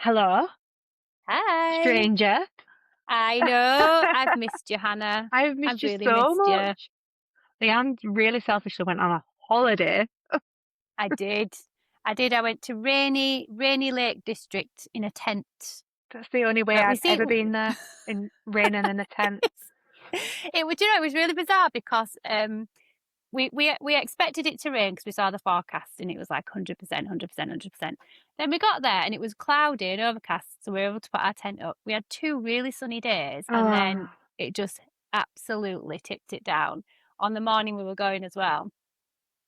Hello, Hi. stranger. I know. I've missed you, Hannah. I've I've missed you really so missed you. much. Leanne really selfishly went on a holiday. I did. I did. I went to rainy Lake District in a tent. That's the only way But we I've see ever been there, in rain and in a tent. it was, it was really bizarre because we expected it to rain because we saw the forecast and it was like 100%, 100%, 100%. Then we got there and it was cloudy and overcast, so we were able to put our tent up. We had 2 really sunny days and then Oh, it just absolutely tipped it down. On the morning we were going as well,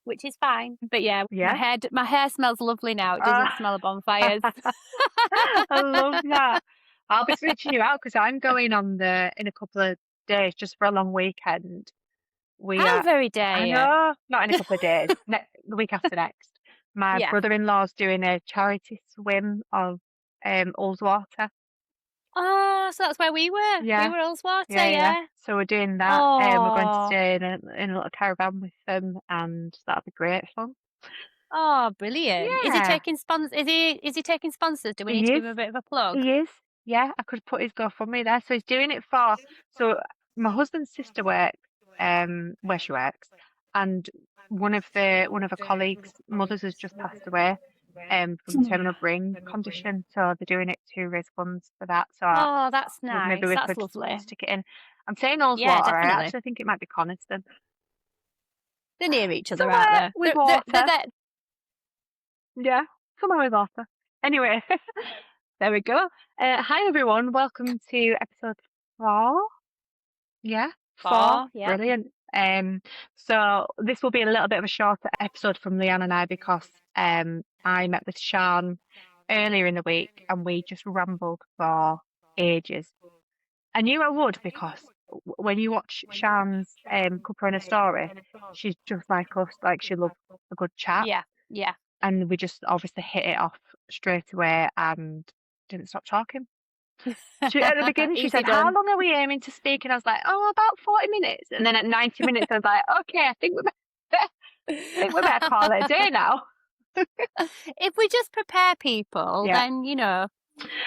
which is fine. But yeah, yeah. my hair smells lovely now. It Uh, doesn't smell of bonfires. I love that. I'll be switching you out because I'm going in a couple of days just for a long weekend. We How are, very I dare know, not in a couple of days, the week after next. My you? Yeah. brother-in-law's doing a charity swim of Ullswater. Oh, so that's where we were. We Yeah. were Ullswater, Yeah, yeah. yeah. So we're doing that. We're going to Oh. stay in a little caravan with them, and that'll be great fun. Oh, brilliant. Is he Yeah, taking is he taking sponsors? Do we need to he is. give him a bit of a plug? He is. Yeah, I could put his GoFundMe there. So he's doing it for. So my husband's sister works where she works, and one of her colleagues' mothers has just passed away from terminal brain condition. So they're doing it to raise funds for that. So Oh, that's maybe nice. we That's could lovely. stick it in. I'm saying Yeah, Ullswater. I definitely. actually think it might be Coniston. They're near each other, aren't Somewhere they? with They're water. there. Yeah, somewhere with water. Anyway, there we go. Hi everyone, welcome to episode 4. Yeah, 4. Oh, yeah. Brilliant. So this will be a little bit of a shorter episode from Leanne and I because I met with Sian earlier in the week and we just rambled for ages. I knew I would because when you watch Sian's Cuppa in a story, she's just like us, like she loves a good chat. Yeah, yeah. And we just obviously hit it off straight away and didn't stop talking. At the beginning, she Easy said, "How done. long are we aiming to speak?" And I was like, "Oh, about 40 minutes." And then at 90 minutes, I was like, "Okay, I think we better call it a day now." If we just prepare people, Yeah, then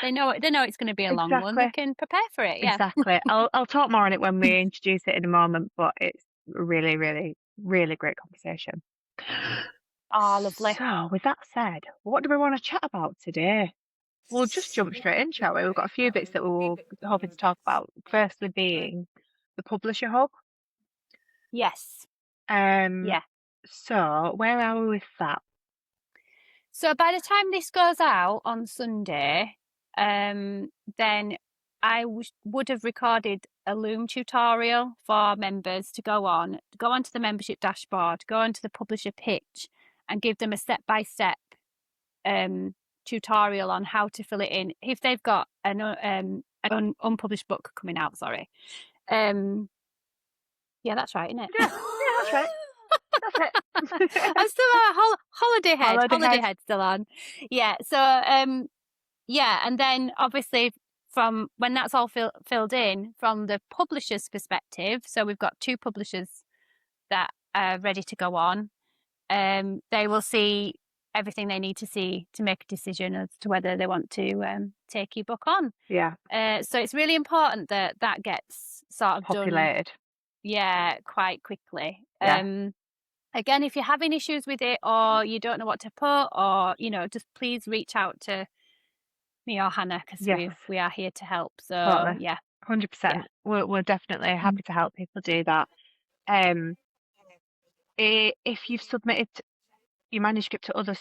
they know it's going to be a long one. They exactly, can prepare for it. Yeah. exactly. I'll talk more on it when we introduce it in a moment, but it's really, really, really great conversation. Oh, lovely. So, with that said, what do we want to chat about today? We'll just jump straight in, shall we? We've got a few bits that we were hoping to talk about. Firstly, being the publisher hub. Yes. Um, Yeah. so where are we with that? So by the time this goes out on Sunday, then I would have recorded a Loom tutorial for members to go onto the membership dashboard, go onto the publisher pitch, and give them a step-by-step tutorial on how to fill it in if they've got an unpublished book coming out. Sorry. Yeah, that's right, isn't it? Yeah, that's right. That's it. I'm still on holiday Holiday head still on. Yeah. So yeah, and then obviously from when that's all filled in from the publisher's perspective, so we've got 2 publishers that are ready to go on. They will see everything they need to see to make a decision as to whether they want to take your book on. Yeah, So it's really important that gets sort of populated. done, yeah, quite quickly. Yeah. Again, if you're having issues with it or you don't know what to put, or just please reach out to me or Hannah because Yes, we are here to help. So totally. yeah, 100%. We're definitely happy to help people do that. Um, if you've submitted your manuscript to other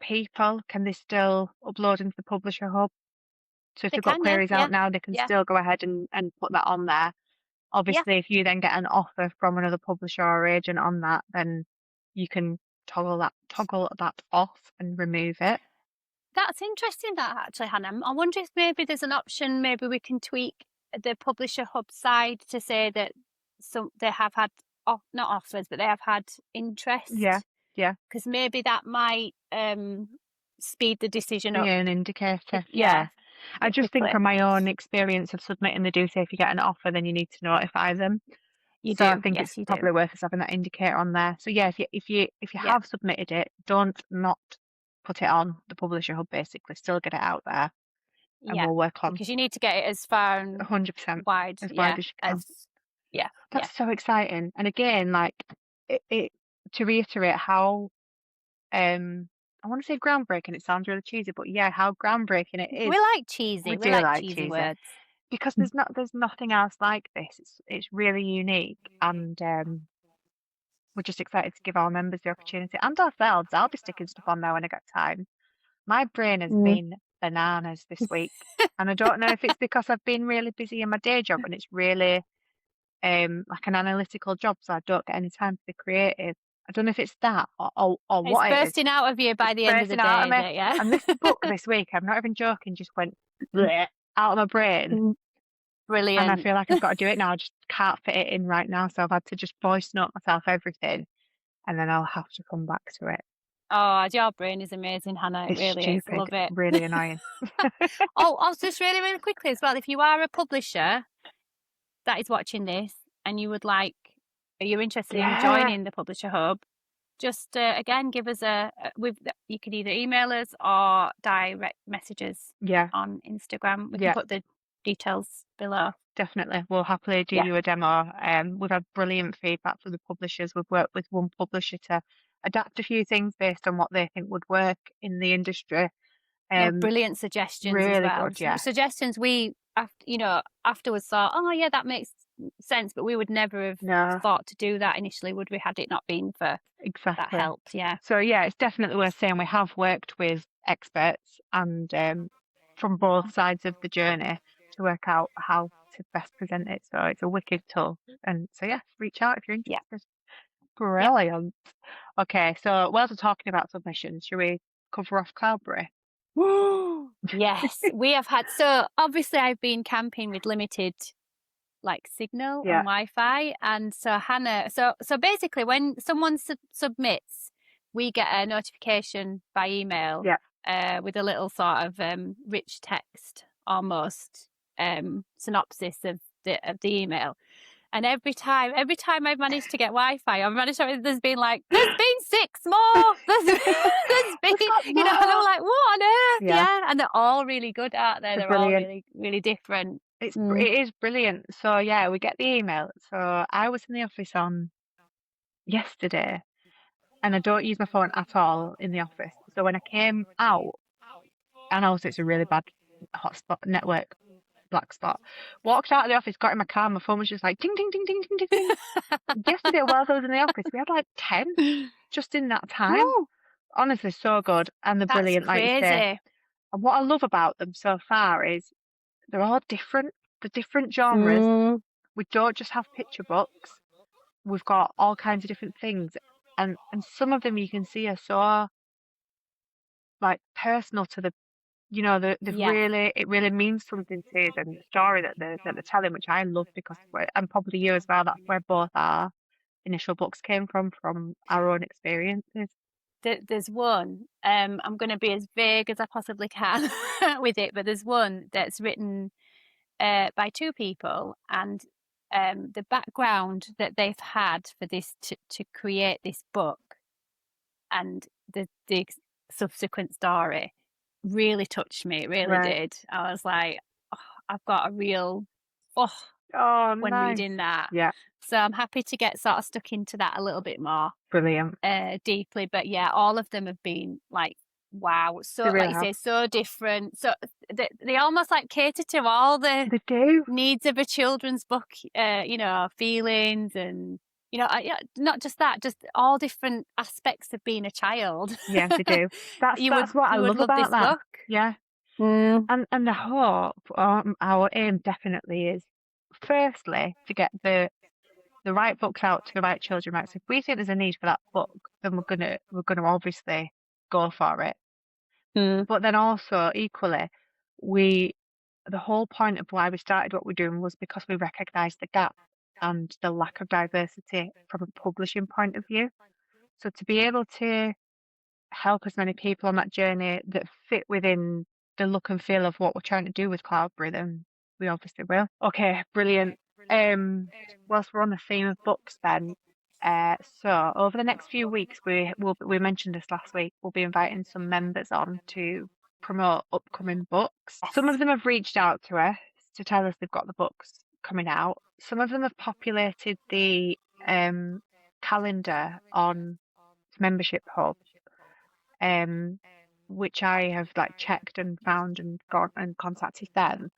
people, can they still upload into the publisher hub? So if they they've got can, yeah, queries yeah, out now, they can yeah, still go ahead and put that on there. yeah. Obviously, if you then get an offer from another publisher or agent on that, then you can toggle that off and remove it. That's interesting, that actually, Hannah. I wonder if maybe there's an option. Maybe we can tweak the publisher hub side to say that they have had not offers, but they have had interest. Yeah, yeah. Because maybe that might speed the decision Be up. an indicator. Yeah, I just think quickly. from my own experience of submitting, they do say if you get an offer, then you need to notify them. You So I do, think yes, it's you do. probably worth us having that indicator on there. So yeah, if you Yeah. have submitted it, don't not put it on the publisher hub. Basically, still get it out there. and we'll work on because you need to get it as far and 100% wide, as wide as you can. That's so exciting. And again, like it to reiterate how I want to say groundbreaking. It sounds really cheesy, but yeah, how groundbreaking it is. We like cheesy. We We do like like cheesy words. because there's nothing else like this. It's really unique, and we're just excited to give our members the opportunity and ourselves. I'll be sticking stuff on there when I get time. My brain has been bananas this week, and I don't know if it's because I've been really busy in my day job and it's really like an analytical job, so I don't get any time to be creative. I don't know if it's that or It's what it is. bursting out of you by the end of the Bursting out of day, me. yeah. And this book this week, I'm not even joking, just went bleh out of my brain. Brilliant. And I feel like I've got to do it now. I just can't fit it in right now, so I've had to just voice note myself everything, and then I'll have to come back to it. Oh, your brain is amazing, Hannah. It It's really stupid, is. Love it. really annoying. Oh, just really, really quickly as well. If you are a publisher that is watching this and you would like, you're interested in joining the Publisher Hub, just again give us you can either email us or direct messages on Instagram. We can put the details below. Definitely, we'll happily do you a demo. We've had brilliant feedback from the publishers. We've worked with one publisher to adapt a few things based on what they think would work in the industry. Brilliant suggestions really as well. good, suggestions we afterwards thought, oh yeah, that makes sense, but we would never have thought to do that initially, would we, had it not been for that help. So yeah, it's definitely worth saying we have worked with experts and from both sides of the journey to work out how to best present it. So it's a wicked tool, and so yeah, reach out if you're interested. Brilliant. Okay, so while we're talking about submissions, should we cover off Cloudberry? Yes, we have had. So obviously, I've been camping with limited signal and Wi-Fi, and so Hannah. So basically, when someone submits, we get a notification by email. With a little sort of rich text, almost synopsis of the email. And every time I've managed to get Wi-Fi, there's been 6 more. There's been, and I'm like, what on earth? Yeah. And they're all really good, aren't they? They're all really, really different. It is brilliant. So yeah, we get the email. So I was in the office on yesterday, and I don't use my phone at all in the office. So when I came out, and also it's a really bad hotspot network. Black spot. Walked out of the office, got in my car, my phone was just like ding, ding, ding, ding, ding, ding, ding. Yesterday, whilst I was in the office, we had 10 just in that time. Honestly, so good. And they're brilliant, like you say. And what I love about them so far is they're all different. The different genres. We don't just have picture books. We've got all kinds of different things. And some of them you can see are so personal to the it really means something to them, the story that they're telling, which I love because, and probably you as well, that's where both our initial books came from our own experiences. There's one, I'm going to be as vague as I possibly can with it, but there's one that's written by 2 people, and the background that they've had for this to create this book and the subsequent story really touched me. It really did. I was like, I've got a real when reading that. So I'm happy to get sort of stuck into that a little bit more. Brilliant. Deeply. But yeah, all of them have been wow. So really you say, so different. So they almost cater to all the needs of a children's book, feelings and not just that, just all different aspects of being a child. Yeah, they do. That's what I love about that. Book. Yeah. And the hope, our aim definitely is, firstly, to get the right books out to the right children. Right. So if we think there's a need for that book, then we're gonna obviously go for it. But then also equally, the whole point of why we started what we're doing was because we recognised the gap and the lack of diversity from a publishing point of view. So to be able to help as many people on that journey that fit within the look and feel of what we're trying to do with Cloudberry, then we obviously will. Okay, brilliant. Whilst we're on the theme of books then, so over the next few weeks, we mentioned this last week, we'll be inviting some members on to promote upcoming books. Some of them have reached out to us to tell us they've got the books coming out. Some of them have populated the calendar on Membership Hub, which I have like checked and found and gone and contacted them.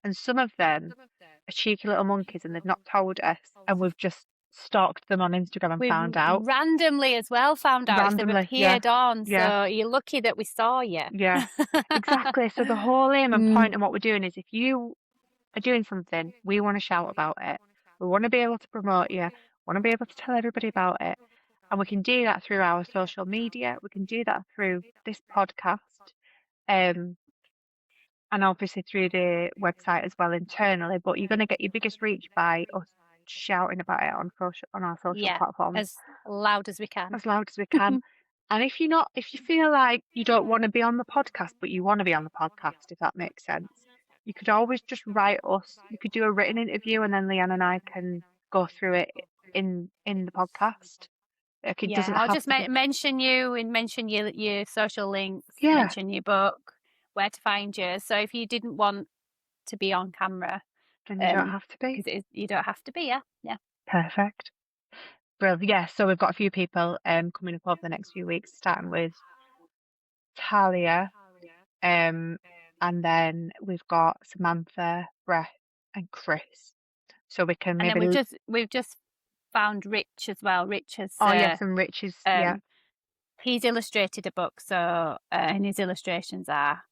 And some of them are cheeky little monkeys and they've not told us, and we've just stalked them on Instagram and We found out. randomly as well found out. Randomly, They've appeared on, yeah. so you're lucky that we saw you. Yeah, exactly. So the whole aim and point and what we're doing is, if you are doing something, we want to shout about it. We want to be able to promote you, want to be able to tell everybody about it. And we can do that through our social media. We can do that through this podcast. And obviously through the website as well internally. But you're going to get your biggest reach by us shouting about it on our social platforms. As loud as we can. As loud as we can. And if you feel like you don't want to be on the podcast, but you want to be on the podcast, if that makes sense, you could always just write us. You could do a written interview, and then Leanne and I can go through it in the podcast. It doesn't I'll have just mention you and mention your social links, Yeah. mention your book, where to find you. So if you didn't want to be on camera, then you don't have to be. 'cause you don't have to be, yeah. Perfect. Brilliant. Yeah, so we've got a few people coming up over the next few weeks, starting with Talia, and then we've got Samantha, Brett, and Chris. So we can maybe. And then we've just found Rich as well. Rich has. And Rich is He's illustrated a book, so and his illustrations are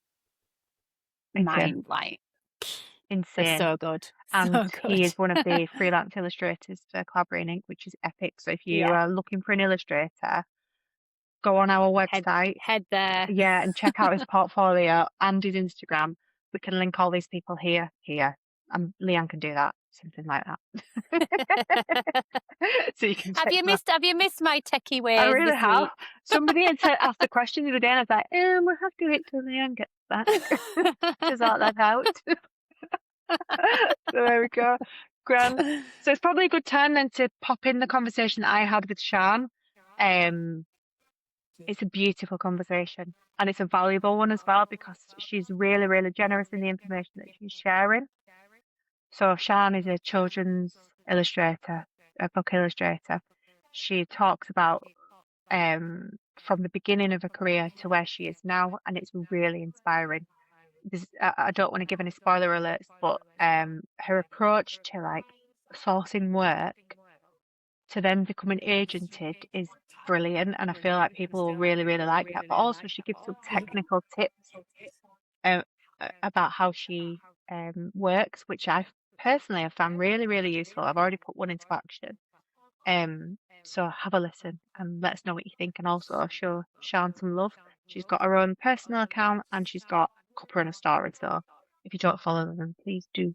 mind like insane. They're so good. And he is one of the freelance illustrators for Cloudberry Ink, which is epic. So if you are looking for an illustrator, go on our website. Head there. Yeah, and check out his portfolio and his Instagram. We can link all these people here. And Leanne can do that. Something like that. So you can Have you missed my techie ways? I really this have. week? Somebody had asked the question the other day, and I was like, we'll have to wait till Leanne gets back to sort that out. So there we go. Grand. So it's probably a good time then to pop in the conversation that I had with Sian. It's a beautiful conversation, and it's a valuable one as well, because she's really, really generous in the information that she's sharing. So Sian is a children's illustrator, a book illustrator. She talks about from the beginning of her career to where she is now, and it's really inspiring. I don't want to give any spoiler alerts, but her approach to like sourcing work to then becoming agented is brilliant, and I feel like people will really, really like that. But also she gives some technical tips about how she works, which I personally have found really, really useful. I've already put one into action. So have a listen and let us know what you think, and also show Sian some love. She's got her own personal account, and she's got Cuppa and a story. So if you don't follow them, please do.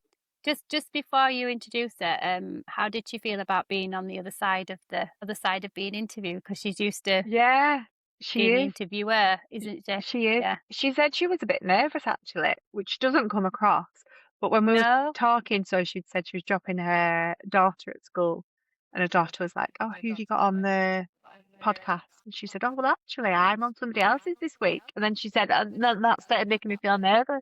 Just before you introduce her, how did she feel about being on the other side of being interviewed? Because she's used to being an interviewer, isn't she? She is. Yeah. She said she was a bit nervous actually, which doesn't come across. But when we were talking, so she'd said she was dropping her daughter at school, and her daughter was like, "Oh, who have you got on the podcast?" And she said, "Oh, well, actually, I'm on somebody else's this week." And then she said, "That started making me feel nervous."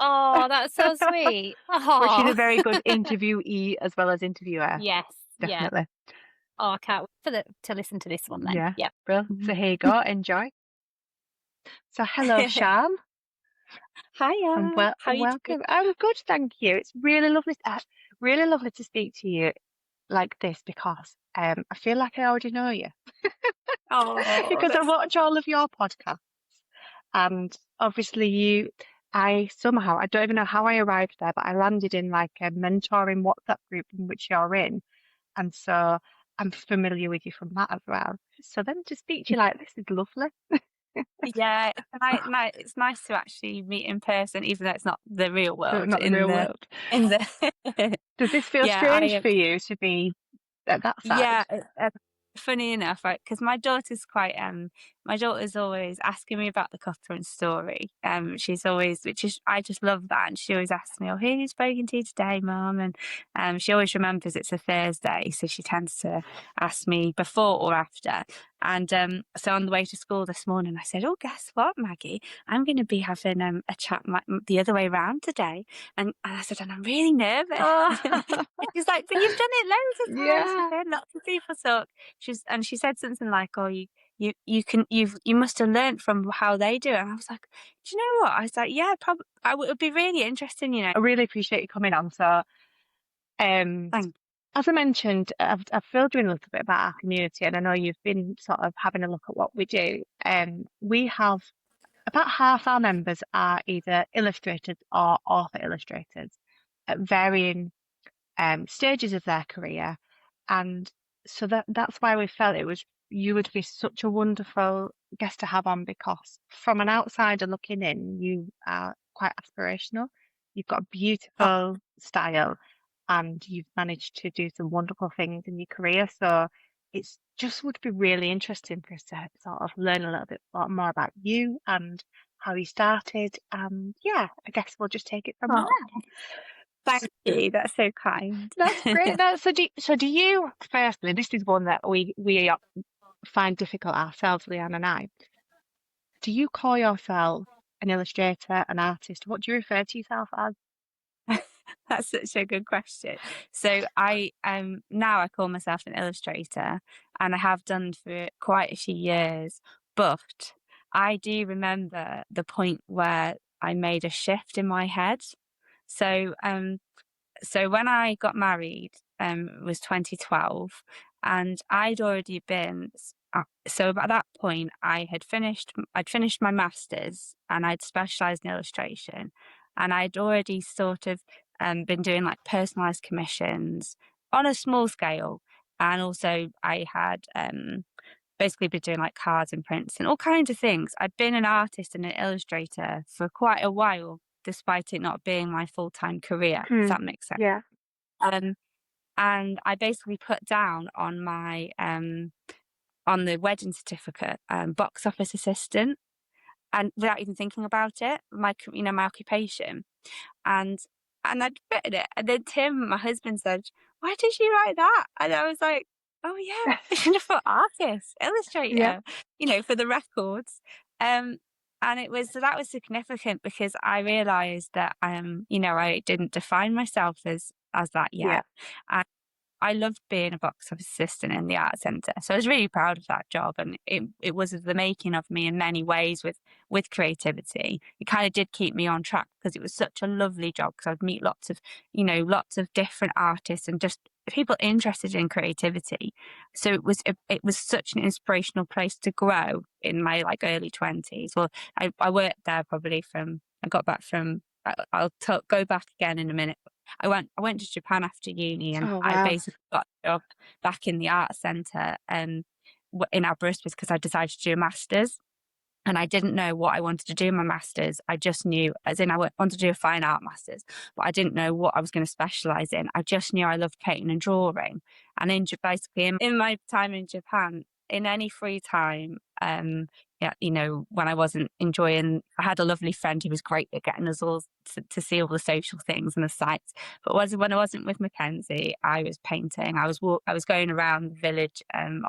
Oh, that's so sweet. But she's a very good interviewee as well as interviewer. Yes, definitely. Yeah. Oh, I can't wait to listen to this one then. Yeah. Brilliant. So here you go. Enjoy. So hello, Sian. Hiya. And welcome. I'm good, thank you. It's really lovely to speak to you like this, because I feel like I already know you. Because I watch all of your podcasts, and obviously I don't even know how I arrived there, but I landed in like a mentoring WhatsApp group in which you're in, and so I'm familiar with you from that as well. So then to speak to you like this is lovely. Yeah, it's nice to actually meet in person, even though it's not the real world. Not the real world. Does this feel strange for you to be at that side? Yeah, funny enough, right? Because my daughter's quite my daughter's always asking me about the Cuppa and story. She's always, I just love that. And she always asks me, "Oh, who you spoken to today, Mum?" And she always remembers it's a Thursday, so she tends to ask me before or after. And so on the way to school this morning, I said, "Oh, guess what, Maggie? I'm going to be having a chat the other way around today." And I said, "And I'm really nervous." Oh. She's like, "But you've done it loads of times. Yeah. You've heard lots of people talk." She said something like, "Oh, you must have learned from how they do it." And I was like, "Do you know what?" I was like, "Yeah, probably. It would be really interesting, you know." I really appreciate you coming on. So, Thank as I mentioned, I've filled you in a little bit about our community, and I know you've been sort of having a look at what we do. We have about half our members are either illustrators or author illustrators at varying stages of their career, and so that's why we felt you would be such a wonderful guest to have on, because from an outsider looking in, you are quite aspirational. You've got a beautiful style, and you've managed to do some wonderful things in your career. So it's just would be really interesting for us to sort of learn a little bit more about you and how you started. And yeah, I guess we'll just take it from Oh, there. thank you. That's so kind. That's great. So do you, firstly, this is one that we find difficult ourselves, Leanne and I. Do you call yourself an illustrator, an artist? What do you refer to yourself as? That's such a good question. So I now I call myself an illustrator, and I have done for quite a few years. But I do remember the point where I made a shift in my head. So so when I got married, it was 2012, and I'd already been. So at that point, I'd finished my masters, and I'd specialised in illustration, and I'd already sort of been doing like personalised commissions on a small scale, and also I had basically been doing like cards and prints and all kinds of things. I'd been an artist and an illustrator for quite a while, despite it not being my full-time career, if that makes sense. Yeah. Um, and I basically put down on my on the wedding certificate box office assistant, and without even thinking about it, my occupation, and I'd written it, and then Tim, my husband, said, "Why did you write that?" And I was like, "Oh yeah, I should have put artist, Yeah. illustrator, for the records." And that was significant, because I realised that I didn't define myself as that Yeah. yet. And I loved being a box office assistant in the art centre, so I was really proud of that job, and it was the making of me in many ways with creativity. It kind of did keep me on track, because it was such a lovely job, because I'd meet lots of different artists and just people interested in creativity. So it was such an inspirational place to grow in my like early 20s. Well, I worked there probably I got back from. Go back again in a minute. I went to Japan after uni, and Oh, I wow. basically got a job back in the art centre in Aberystwyth, because I decided to do a master's, and I didn't know what I wanted to do in my master's. I just knew, as in I wanted to do a fine art master's, but I didn't know what I was going to specialise in. I just knew I loved painting and drawing, and basically in my time in Japan, in any free time, when I wasn't enjoying, I had a lovely friend who was great at getting us all to see all the social things and the sites. But when I wasn't with Mackenzie, I was painting. I was going around the village and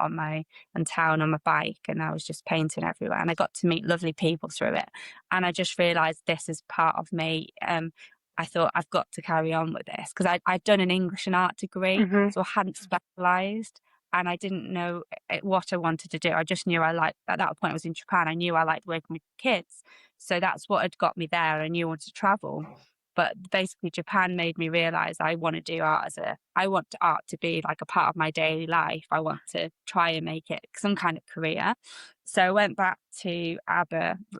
town on my bike, and I was just painting everywhere. And I got to meet lovely people through it. And I just realised this is part of me. I thought I've got to carry on with this, because I'd done an English and art degree, so I hadn't specialised. And I didn't know what I wanted to do. I just knew at that point I was in Japan, I knew I liked working with kids. So that's what had got me there. I knew I wanted to travel. But basically Japan made me realise I want to do art I want art to be like a part of my daily life. I want to try and make it some kind of career. So I went back to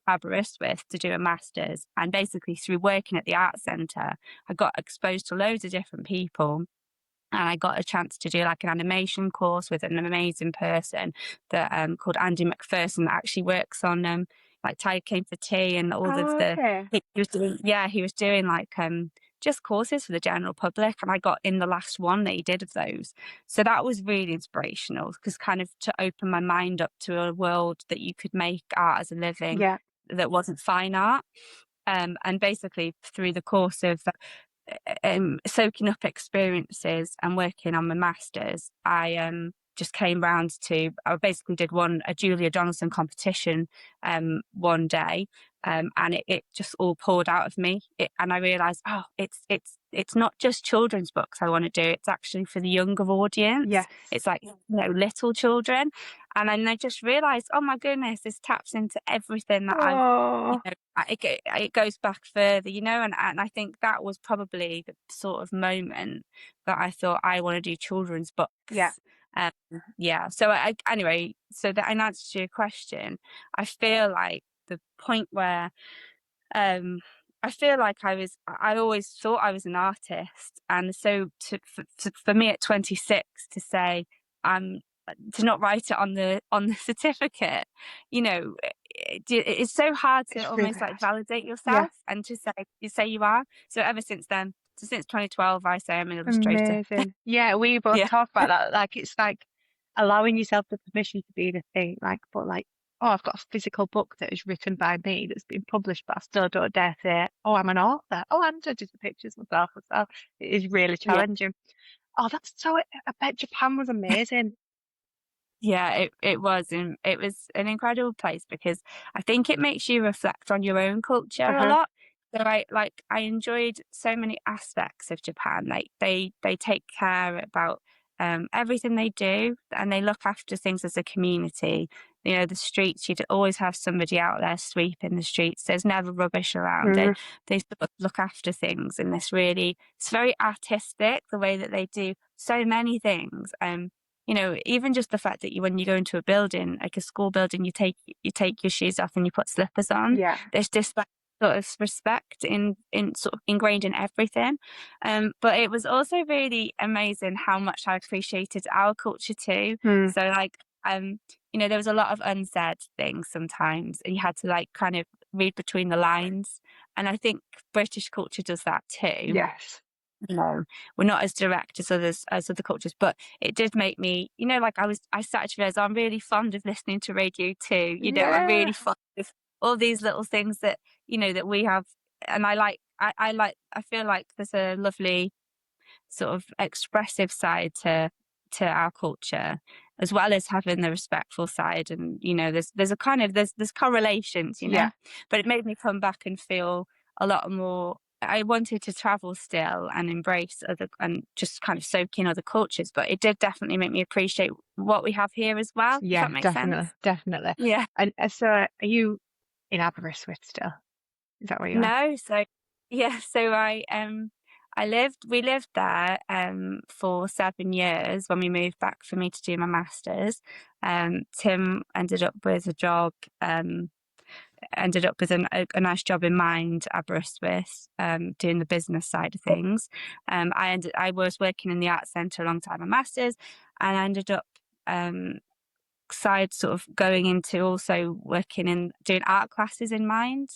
Aberystwyth to do a master's. And basically through working at the art centre, I got exposed to loads of different people. And I got a chance to do like an animation course with an amazing person that called Andy McPherson, that actually works on like Tiger Came for Tea and all of the Okay. he was doing like just courses for the general public, and I got in the last one they did of those. So that was really inspirational, because kind of to open my mind up to a world that you could make art as a living that wasn't fine art. And basically through the course of soaking up experiences and working on my masters, I just came round to, I basically did a Julia Donaldson competition one day, and it just all poured out of me. And I realised, it's not just children's books I want to do, it's actually for the younger audience. Yes. It's like, little children. And then I just realised, oh my goodness, this taps into everything that it goes back further, and I think that was probably the sort of moment that I thought, I want to do children's books. So anyway, so that in answer to your question, I feel like the point where I feel like I always thought I was an artist, and so for me at 26 to say to not write it on the certificate, it's so hard to almost like validate yourself and to say you are. So ever since then, so since 2012, I say I'm an illustrator. Amazing. Yeah, we both talk about that. Like, it's like allowing yourself the permission to be the thing. Like, but like, oh, I've got a physical book that is written by me that's been published, but I still don't dare say, oh, I'm an author. Oh, I'm judging the pictures myself as well. It is really challenging. Oh, that's so. I bet Japan was amazing. Yeah, it was, and it was an incredible place, because I think it makes you reflect on your own culture a lot. So I enjoyed so many aspects of Japan. Like they take care about everything they do, and they look after things as a community. The streets, you'd always have somebody out there sweeping the streets. There's never rubbish around. They sort of look after things in this it's very artistic, the way that they do so many things. Even just the fact that when you go into a building, like a school building, you take your shoes off and you put slippers on. Yeah. There's this sort of respect in sort of ingrained in everything. But it was also really amazing how much I appreciated our culture too. So like, there was a lot of unsaid things sometimes, and you had to like kind of read between the lines. And I think British culture does that too. Yes. We're not as direct as other cultures, but it did make me, I started to realize I'm really fond of listening to radio too. I'm really fond of all these little things that that we have, and I feel like there's a lovely sort of expressive side to our culture, as well as having the respectful side. And there's a kind of there's correlations, but it made me come back and feel a lot more. I wanted to travel still and embrace and just kind of soak in other cultures, but it did definitely make me appreciate what we have here as well. Yeah, does that make sense? Definitely. Yeah. And so, are you in Aberystwyth still? Is that where you are? No, so we lived there for 7 years when we moved back for me to do my masters. Tim ended up with a job. Ended up with a nice job in Mind, Aberystwyth, doing the business side of things. I was working in the art centre alongside my masters, and I ended up sort of going into also working in doing art classes in Mind,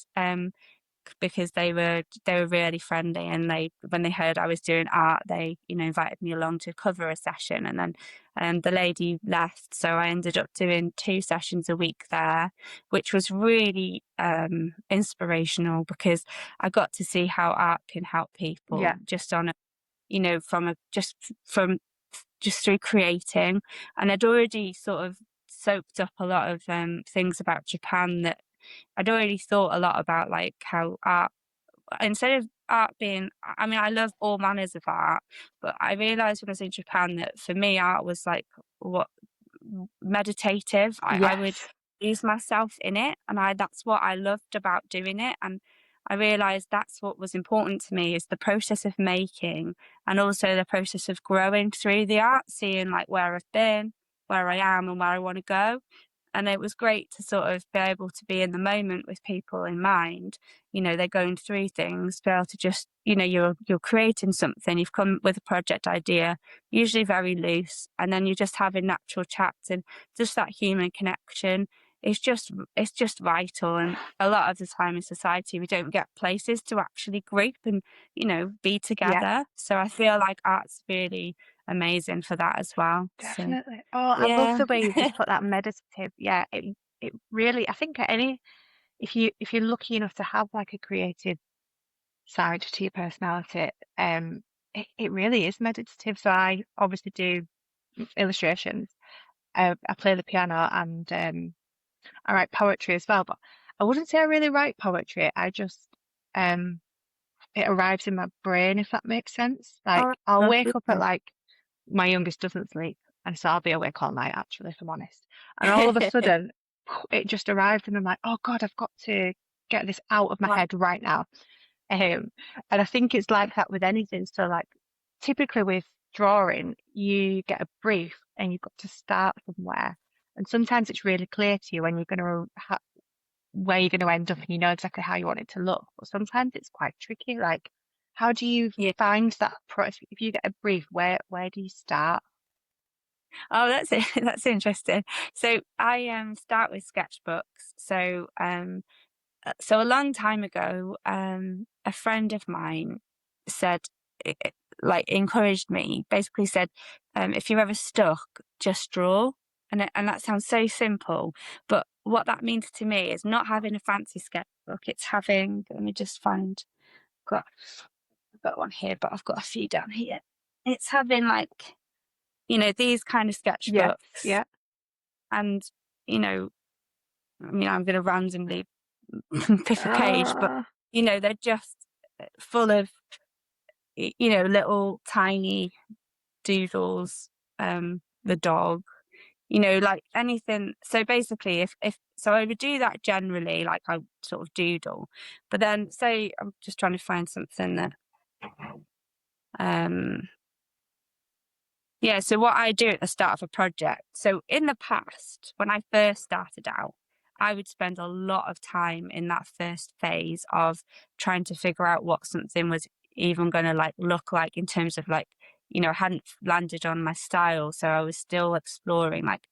because they were really friendly, and when they heard I was doing art, they invited me along to cover a session. And then the lady left, so I ended up doing 2 sessions a week there, which was really inspirational, because I got to see how art can help people just on a from through creating. And I'd already sort of soaked up a lot of things about Japan, that I'd already thought a lot about, like how art, instead of art being, I love all manners of art, but I realised when I was in Japan that for me art was like meditative. I would lose myself in it, and that's what I loved about doing it. And I realised that's what was important to me, is the process of making, and also the process of growing through the art, seeing like where I've been, where I am, and where I want to go. And it was great to sort of be able to be in the moment with people in mind. They're going through things, be able to just, you're creating something, you've come with a project idea, usually very loose, and then you're just having natural chats and just that human connection. it's just vital. And a lot of the time in society, we don't get places to actually group and, you know, be together. So I feel like art's really amazing for that as well. Definitely. So, I love yeah. the way you've just put that meditative. Yeah, it really, I think if you're lucky enough to have like a creative side to your personality, it really is meditative. So I obviously do illustrations. I play the piano and I write poetry as well, but I wouldn't say I really write poetry. I just it arrives in my brain, if that makes sense. Like I'll wake up at like my youngest doesn't sleep, and so I'll be awake all night actually, if I'm honest. And all of a sudden, it just arrived, and I'm like, oh God, I've got to get this out of my head right now. And I think it's like that with anything. So like typically with drawing, you get a brief and you've got to start somewhere. And sometimes it's really clear to you when you're going to where you're going to end up and you know exactly how you want it to look. But sometimes it's quite tricky. Like, how do you find that process? If you get a brief, where do you start? Oh, that's it. That's interesting. So I start with sketchbooks. So a long time ago, a friend of mine said, like, encouraged me, basically said, if you're ever stuck, just draw. And that sounds so simple, but what that means to me is not having a fancy sketchbook. It's having, let me just find, I've got one here, but I've got a few down here. It's having like, you know, these kind of sketchbooks. Yeah. And, you know, I mean, I'm going to randomly pick a page, but, you know, they're just full of, you know, little tiny doodles, the dog, you know, like anything. So basically, if so I would do that generally, like I sort of doodle, but then say I'm just trying to find something that, yeah, so what I do at the start of a project. So in the past, when I first started out, I would spend a lot of time in that first phase of trying to figure out what something was even going to like look like in terms of like, you know, I hadn't landed on my style. So I was still exploring like,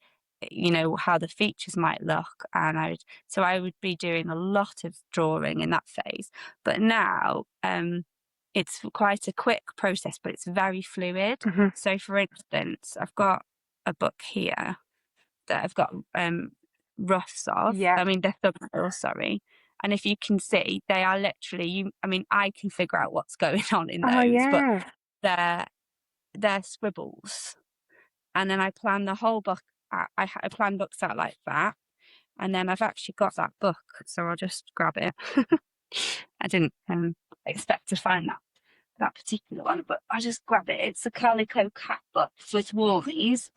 you know, how the features might look. And I would be doing a lot of drawing in that phase. But now, it's quite a quick process, but it's very fluid. Mm-hmm. So for instance, I've got a book here that I've got roughs of. Yeah. I mean, they're thumbnails, sorry. And if you can see, they are literally, I mean, I can figure out what's going on in those, but they're scribbles. And then I plan the whole book out. I plan books out like that. And then I've actually got that book, so I'll just grab it. I didn't expect to find that particular one, but I just grab it. It's a Calico Cat book with Woolies,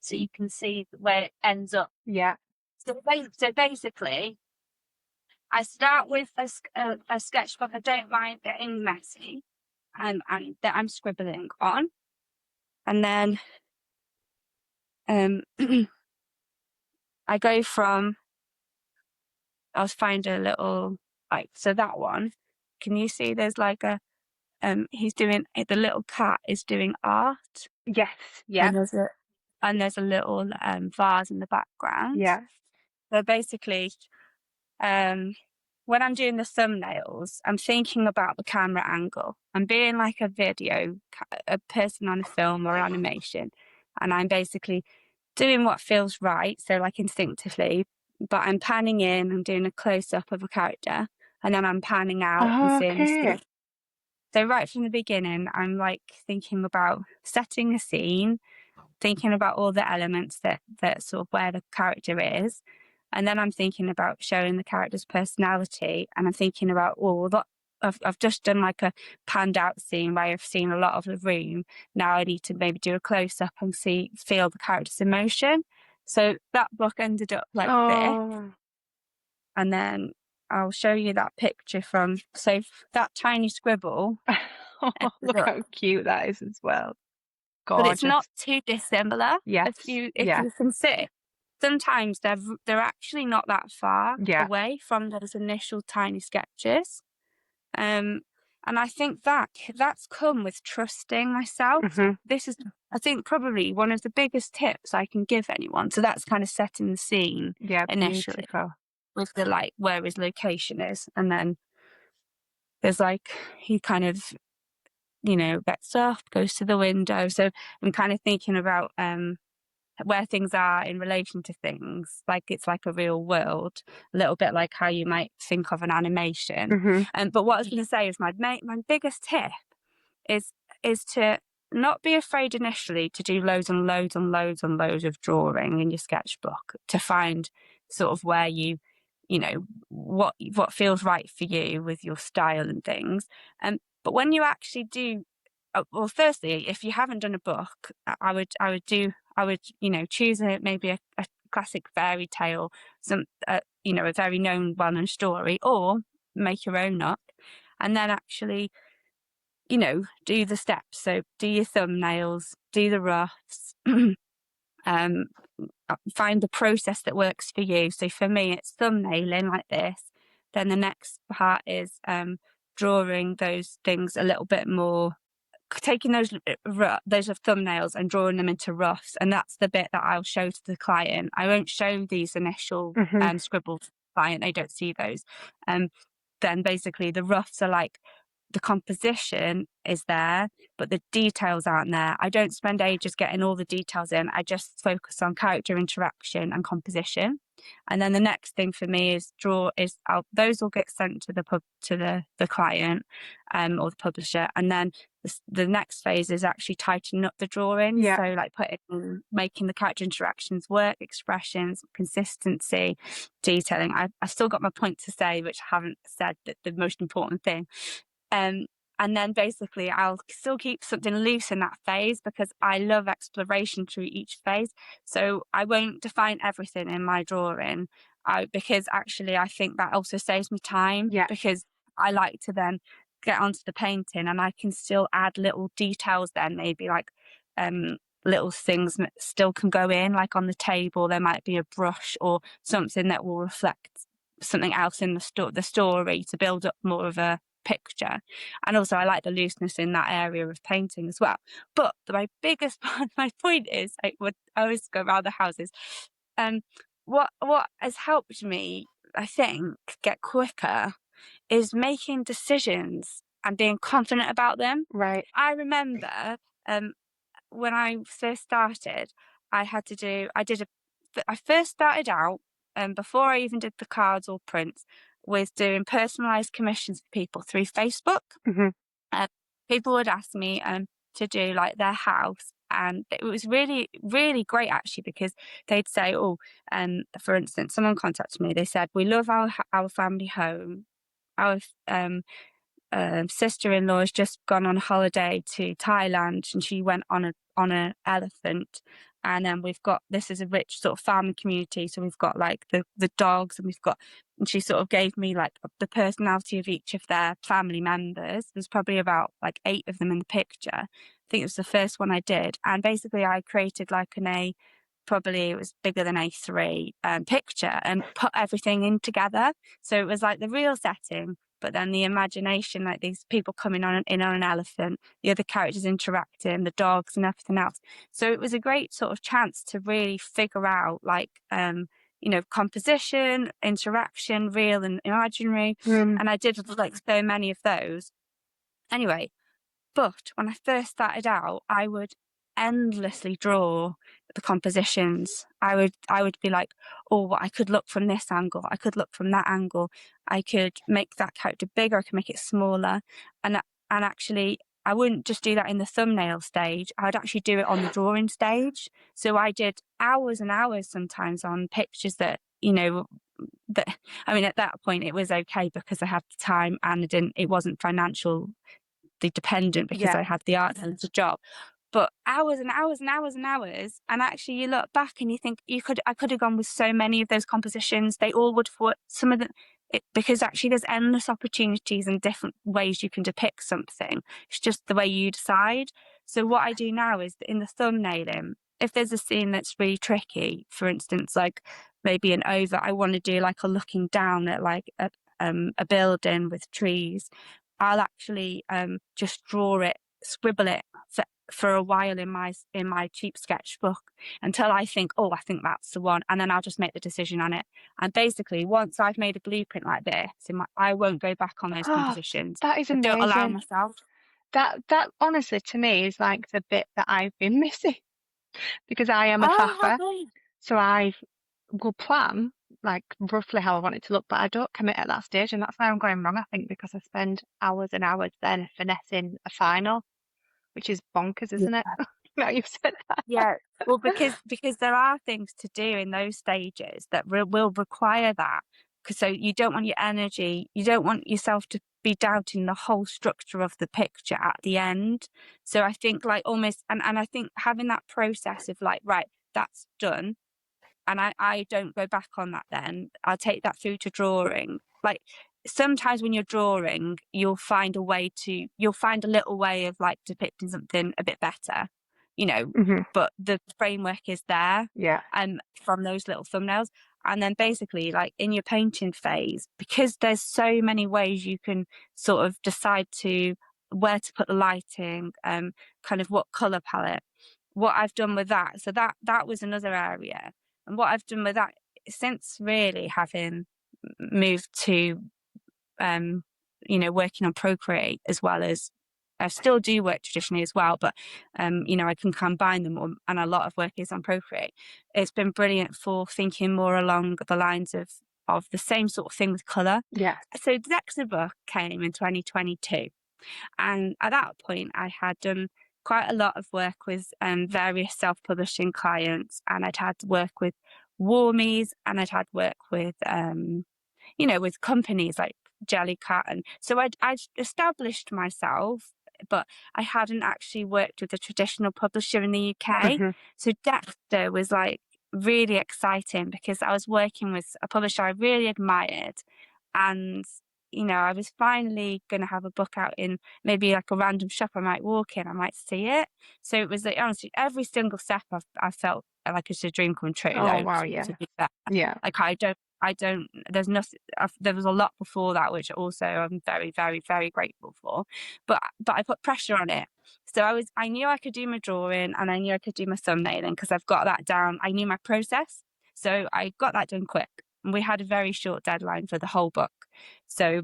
so you can see where it ends up. Yeah. So basically, I start with a sketchbook. I don't mind getting messy, and that I'm scribbling on, and then I go from. I'll find a little like so that one. Can you see? There's like a he's doing the little cat is doing art. Yes. Yeah. And there's a little vase in the background. Yeah. So basically, when I'm doing the thumbnails, I'm thinking about the camera angle. I'm being like a person on a film or animation, and I'm basically doing what feels right. So like instinctively, but I'm panning in. I'm doing a close up of a character, and then I'm panning out and seeing the scene. So right from the beginning, I'm like thinking about setting a scene, thinking about all the elements that sort of where the character is. And then I'm thinking about showing the character's personality. And I'm thinking about, I've just done like a panned out scene where I've seen a lot of the room. Now I need to maybe do a close up and feel the character's emotion. So that book ended up like this. And then I'll show you that picture so that tiny scribble. Look how cute that is as well. Gorgeous. But it's not too dissimilar. Yes. If you can see, sometimes they're actually not that far away from those initial tiny sketches. And And I think that's come with trusting myself. This is, I think, probably one of the biggest tips I can give anyone. So that's kind of setting the scene initially with the like where his location is, and then there's like he kind of, you know, gets up, goes to the window. So I'm kind of thinking about where things are in relation to things, like it's like a real world, a little bit like how you might think of an animation. But what I was going to say is my biggest tip is to not be afraid initially to do loads and loads and loads and loads of drawing in your sketchbook to find sort of where you know what feels right for you with your style and things. But when you actually do, well, firstly, if you haven't done a book, I would you know, choose maybe a classic fairy tale, some you know, a very known well-known story, or make your own up, and then actually, you know, do the steps. So do your thumbnails, do the roughs, find the process that works for you. So for me, it's thumbnailing like this. Then the next part is drawing those things a little bit more, taking those thumbnails and drawing them into roughs, and that's the bit that I'll show to the client. I won't show these initial scribbles to the client; they don't see those. Then basically the roughs are like the composition is there, but the details aren't there. I don't spend ages getting all the details in. I just focus on character interaction and composition. And then the next thing for me is those will get sent to the client or the publisher, and then the next phase is actually tightening up the drawing. So like making the character interactions work, expressions, consistency, detailing. I've still got my point to say, which I haven't said, that the most important thing. And then basically I'll still keep something loose in that phase because I love exploration through each phase. So I won't define everything in my drawing because actually I think that also saves me time, because I like to then get onto the painting and I can still add little details then, maybe like little things that still can go in, like on the table there might be a brush or something that will reflect something else in the story to build up more of a picture. And also I like the looseness in that area of painting as well. But my point is, I always go around the houses, what has helped me, I think, get quicker is making decisions and being confident about them. I remember when I first started, I first started out, before I even did the cards or prints, with doing personalised commissions for people through Facebook. People would ask me to do like their house, and it was really, really great actually, because they'd say, for instance, someone contacted me, they said, we love our family home. Our sister-in-law has just gone on holiday to Thailand, and she went on an elephant, and then this is a rich sort of farming community, so we've got like the dogs, and she sort of gave me like the personality of each of their family members. There's probably about like 8 of them in the picture. I think it was the first one I did, and basically I created like probably it was bigger than A3 picture, and put everything in together. So it was like the real setting, but then the imagination, like these people coming on an elephant, the other characters interacting, the dogs and everything else. So it was a great sort of chance to really figure out like, you know, composition, interaction, real and imaginary. And I did like so many of those. Anyway, but when I first started out, I would endlessly draw the compositions. I would be like, I could look from this angle, I could look from that angle, I could make that character bigger, I could make it smaller, and actually I wouldn't just do that in the thumbnail stage, I'd actually do it on the drawing stage. So I did hours and hours sometimes on pictures that, you know, I mean, at that point it was okay because I had the time and it wasn't financially dependent because I had the art as a job. But hours and hours and hours and hours, and actually you look back and you think I could have gone with so many of those compositions. They all would for some of them, because actually there's endless opportunities and different ways you can depict something. It's just the way you decide. So what I do now is in the thumbnailing, if there's a scene that's really tricky, for instance, like maybe I want to do like a looking down at like a building with trees, I'll actually just draw it, scribble it for a while in my cheap sketchbook until I think, oh, I think that's the one, and then I'll just make the decision on it. And basically, once I've made a blueprint like this, I won't go back on those compositions. That is I don't allow amazing. myself. That honestly to me is like the bit that I've been missing because I am a faffer. So I will plan like roughly how I want it to look, but I don't commit at that stage, and that's why I'm going wrong, I think, because I spend hours and hours then finessing a final, which is bonkers, isn't it? Now you've said that. Yeah, well, because there are things to do in those stages that will require that. So you don't want your energy, you don't want yourself to be doubting the whole structure of the picture at the end. So I think like almost, and I think having that process of like, right, that's done, and I don't go back on that then. I'll take that through to drawing. Like sometimes when you're drawing, you'll find a little way of like depicting something a bit better, you know, but the framework is there. Yeah. From those little thumbnails. And then basically like in your painting phase, because there's so many ways you can sort of decide to where to put the lighting, kind of what color palette, what I've done with that. So that was another area. And what I've done with that since really having moved to, working on Procreate, as well as I still do work traditionally as well, but, I can combine them all, and a lot of work is on Procreate. It's been brilliant for thinking more along the lines of the same sort of thing with colour. Yeah. So Sketchbook came in 2022. And at that point, I had done quite a lot of work with various self-publishing clients, and I'd had work with Warmies, and I'd had work with, with companies like Jellycat. And so I'd established myself, but I hadn't actually worked with a traditional publisher in the UK. So Dexter was like really exciting because I was working with a publisher I really admired, and I was finally going to have a book out in maybe like a random shop I might walk in, I might see it. So it was like, honestly, every single step I felt like it's a dream come true. Oh, wow, yeah. To be fair. Yeah. Like there's nothing, there was a lot before that, which also I'm very, very, very grateful for. But I put pressure on it. So I knew I could do my drawing, and I knew I could do my thumbnailing because I've got that down. I knew my process. So I got that done quick. And we had a very short deadline for the whole book. So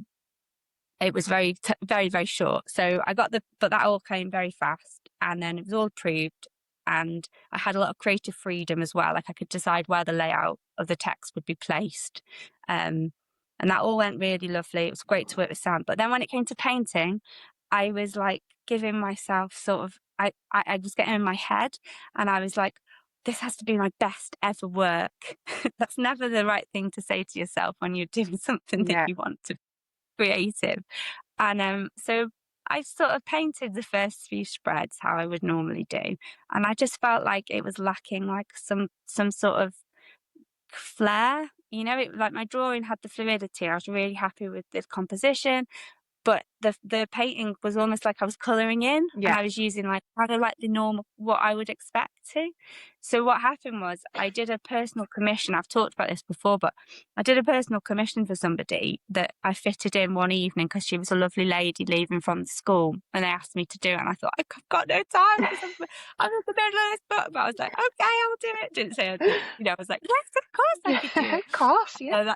it was very, very, very short. So but that all came very fast, and then it was all approved, and I had a lot of creative freedom as well. Like I could decide where the layout of the text would be placed. And that all went really lovely. It was great to work with Sam. But then when it came to painting, I was like giving myself sort of, I was getting in my head, and I was like, this has to be my best ever work. That's never the right thing to say to yourself when you're doing something that you want to be creative. And so I sort of painted the first few spreads how I would normally do, and I just felt like it was lacking like some sort of flair. Like my drawing had the fluidity. I was really happy with the composition, but the painting was almost like I was colouring in, and I was using like kind of like the normal, what I would expect to. So what happened was I did a personal commission. I've talked about this before, but I did a personal commission for somebody that I fitted in one evening because she was a lovely lady leaving from the school, and they asked me to do it, and I thought, I've got no time because I'm in the middle of this book. But I was like, okay, I'll do it. Didn't say anything. I was like, yes, of course I could do it. Of course, yeah.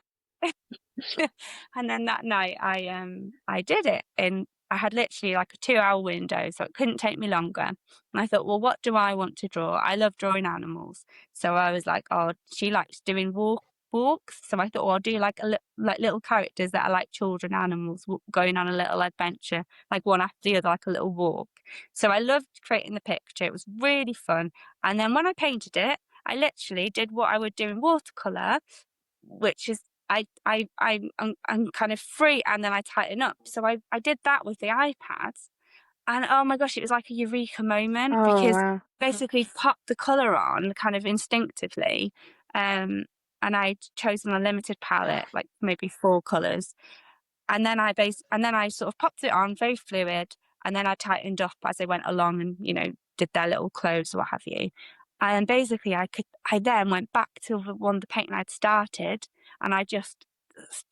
And then that night I did it, and I had literally like a 2-hour window, so it couldn't take me longer. And I thought, well, what do I want to draw? I love drawing animals. So I was like, oh, she likes doing walks. So I thought, well, I'll do like little characters that are like children animals going on a little adventure, like one after the other, like a little walk. So I loved creating the picture. It was really fun. And then when I painted it, I literally did what I would do in watercolor, which is I'm kind of free, and then I tighten up. So I did that with the iPad, and oh my gosh, it was like a eureka moment, because basically popped the colour on kind of instinctively, and I'd chosen a limited palette, like maybe 4 colours, and then I sort of popped it on, very fluid, and then I tightened up as I went along, and did their little clothes or what have you. And basically I then went back to the painting I'd started, and I just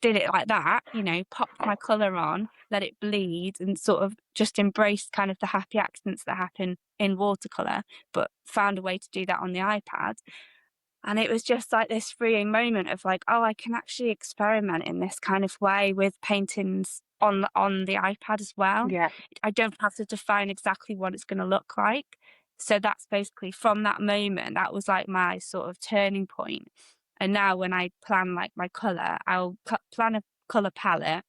did it like that, you know, popped my colour on, let it bleed, and sort of just embraced kind of the happy accents that happen in watercolour, but found a way to do that on the iPad. And it was just like this freeing moment of like, oh, I can actually experiment in this kind of way with paintings on the iPad as well. Yeah. I don't have to define exactly what it's going to look like. So that's basically from that moment, that was like my sort of turning point. And now when I plan like my colour, I'll plan a colour palette,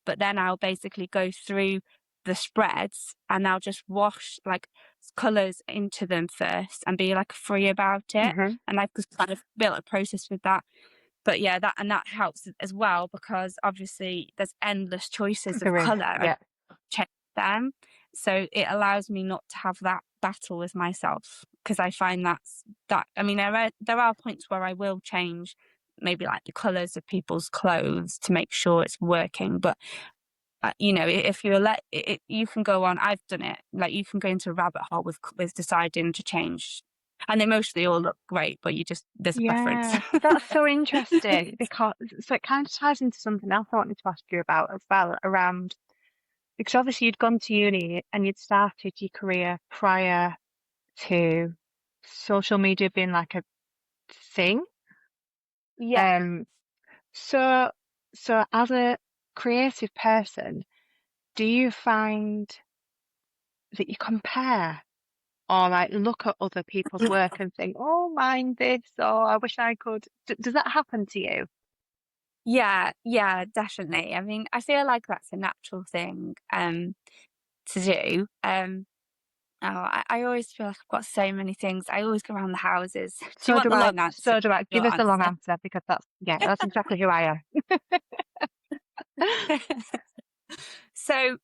but then I'll basically go through the spreads and I'll just wash like colours into them first and be like free about it. Mm-hmm. And I've just kind of built a process with that. But yeah, that helps as well, because obviously there's endless choices of colour. Yeah. I check them. So it allows me not to have that battle with myself, because I find that I mean, there are points where I will change maybe like the colours of people's clothes to make sure it's working. But you know, if you're you can go on. I've done it. Like, you can go into a rabbit hole with deciding to change, and they mostly all look great. But there's a preference. That's so interesting, because so it kind of ties into something else I wanted to ask you about as well, around, because obviously you'd gone to uni and you'd started your career prior to social media being like a thing. Yeah. So as a creative person, do you find that you compare or like look at other people's work and think, oh, mine this, or I wish I could? Does that happen to you? Yeah, definitely. I mean, I feel like that's a natural thing to do. I always feel like I've got so many things. I always go around the houses. Do you want the long answer? So do I. Give Short us the long answer? answer, because that's exactly who I am. So,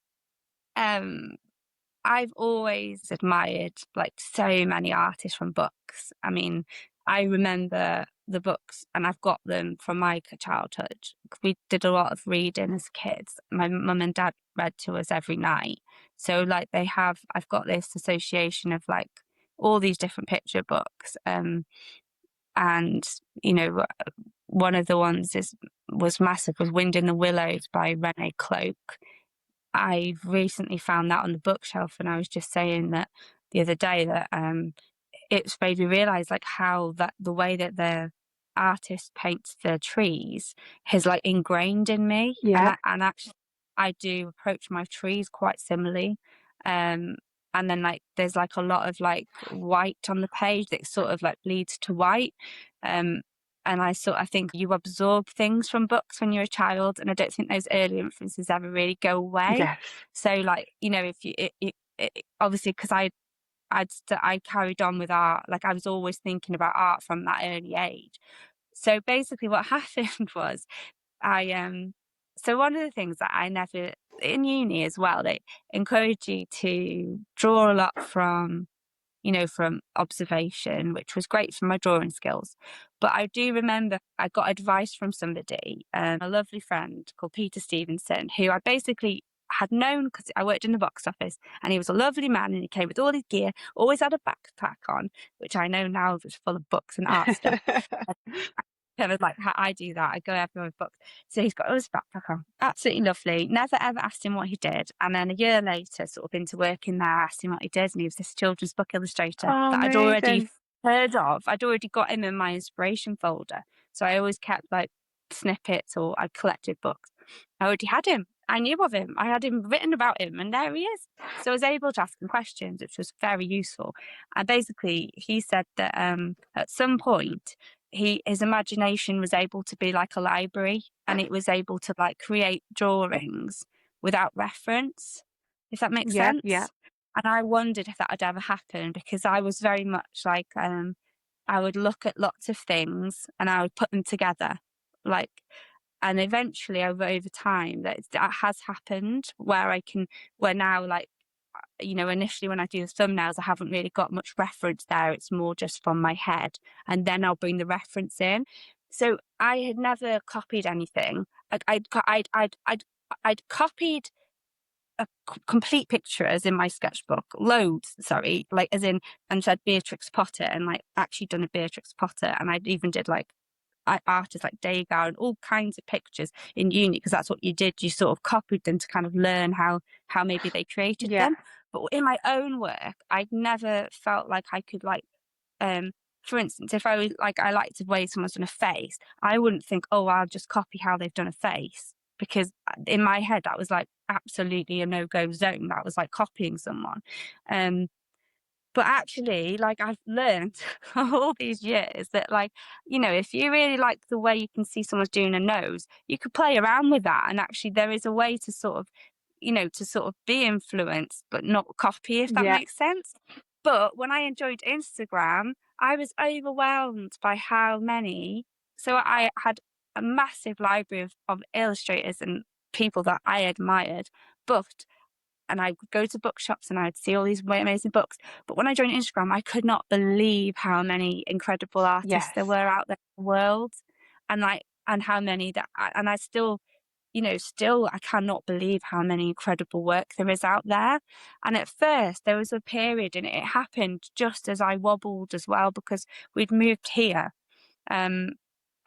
I've always admired like so many artists from books. I mean, I remember the books, and I've got them from my childhood. We did a lot of reading as kids. My mum and dad read to us every night. So like I've got this association of like all these different picture books. And you know, one of the ones was massive, was Wind in the Willows by Renee Cloak. I've recently found that on the bookshelf, and I was just saying that the other day that it's made me realise like how that the way that the artist paints the trees has like ingrained in me. Yeah. And actually I do approach my trees quite similarly. And then like there's like a lot of like white on the page that sort of like bleeds to white. And I think you absorb things from books when you're a child, and I don't think those early influences ever really go away. Yes. So like, you know, if you obviously, because I carried on with art, like I was always thinking about art from that early age. So basically what happened was so one of the things that I never, in uni as well, they encourage you to draw a lot from, you know, from observation, which was great for my drawing skills. But I do remember I got advice from somebody, a lovely friend called Peter Stevenson, who I basically had known because I worked in the box office, and he was a lovely man, and he came with all his gear, always had a backpack on, which I know now was full of books and art stuff. Kind of like how I do that. I go everywhere with books. So he's got his backpack on. Absolutely lovely. Never ever asked him what he did. And then a year later, sort of into working there, I asked him what he did, and he was this children's book illustrator Oh, that I'd amazing. already heard of. I'd already got him in my inspiration folder. So I always kept like snippets, or I collected books. I already had him. I knew of him. I had him written about him, and there he is. So I was able to ask him questions, which was very useful. And basically, he said that at some point, his imagination was able to be like a library, and it was able to like create drawings without reference, if that makes sense. Yeah. And I wondered if that had ever happened, because I was very much like I would look at lots of things and I would put them together, like, and eventually over time that has happened where now, like, you know, initially when I do the thumbnails, I haven't really got much reference there. It's more just from my head, and then I'll bring the reference in. So I had never copied anything. I'd copied complete pictures in my sketchbook, loads, sorry, like as in, and said Beatrix Potter, and like actually done a Beatrix Potter, and I even did like artists like Degas and all kinds of pictures in uni, because that's what you did. You sort of copied them to kind of learn how maybe they created Yeah. them. But in my own work, I'd never felt like I could like, for instance, if I was like, I like the way someone's done a face, I wouldn't think, oh, I'll just copy how they've done a face, because in my head that was like absolutely a no-go zone. That was like copying someone. But actually, like, I've learned all these years that, like, you know, if you really like the way you can see someone's doing a nose, you could play around with that. And actually, there is a way to sort of, you know, to sort of be influenced, but not copy, if that Yeah. makes sense. But when I enjoyed Instagram, I was overwhelmed by how many. So I had a massive library of illustrators and people that I admired, but and I would go to bookshops and I would see all these amazing books. But when I joined Instagram, I could not believe how many incredible artists there Yes. were out there in the world, and how many and I still, you know, I cannot believe how many incredible work there is out there. And at first there was a period, and it happened just as I wobbled as well, because we'd moved here, and